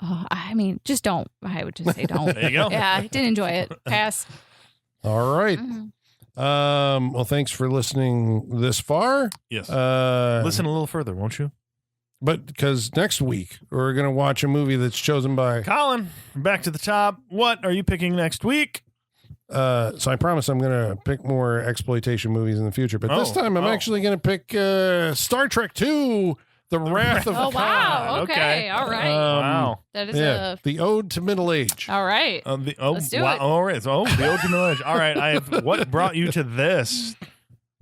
I mean, just don't. I would just say don't. There you go. Yeah, I didn't enjoy it. Pass. All right. Well, thanks for listening this far. Yes. Listen a little further, won't you? But because next week we're going to watch a movie that's chosen by Colin, back to the top. What are you picking next week? So I promise I'm going to pick more exploitation movies in the future. But this time I'm actually going to pick Star Trek II, The Wrath of Oh, Khan. wow. Okay. All right. Wow. That is The Ode to Middle Age. all right. Let's do it. All right. So, the Ode to Middle Age. All right. What brought you to this?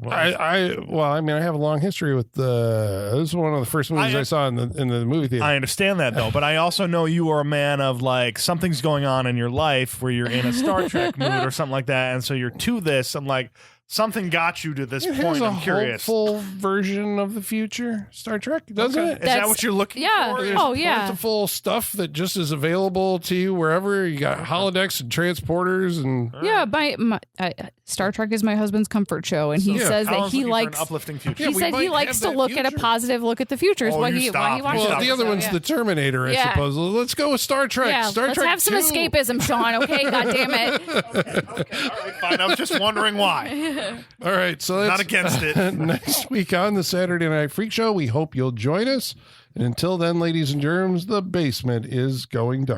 I have a long history with this is one of the first movies I saw in the movie theater. I understand that though, but I also know you are a man of something's going on in your life where you're in a Star Trek mood or something like that, and so you're to this. I'm like, something got you to this point. I'm curious. Hopeful version of the future, Star Trek, doesn't it? Is that what you're looking for? There's yeah. plentiful stuff that just is available to you wherever. You got holodecks and transporters and Star Trek is my husband's comfort show, and he says that Colin's he looking for likes an uplifting future. He said he likes to look at a positive look at the future. Is why he watches. Well, the other one's the Terminator, I suppose. Let's go with Star Trek. Yeah, Star let's Trek have some 2. escapism, Sean. Okay, God damn it. Okay, all right, fine. I was just wondering why. All right, so that's Not against it. next week on the Saturday Night Freak Show. We hope you'll join us. And until then, ladies and germs, the basement is going dark.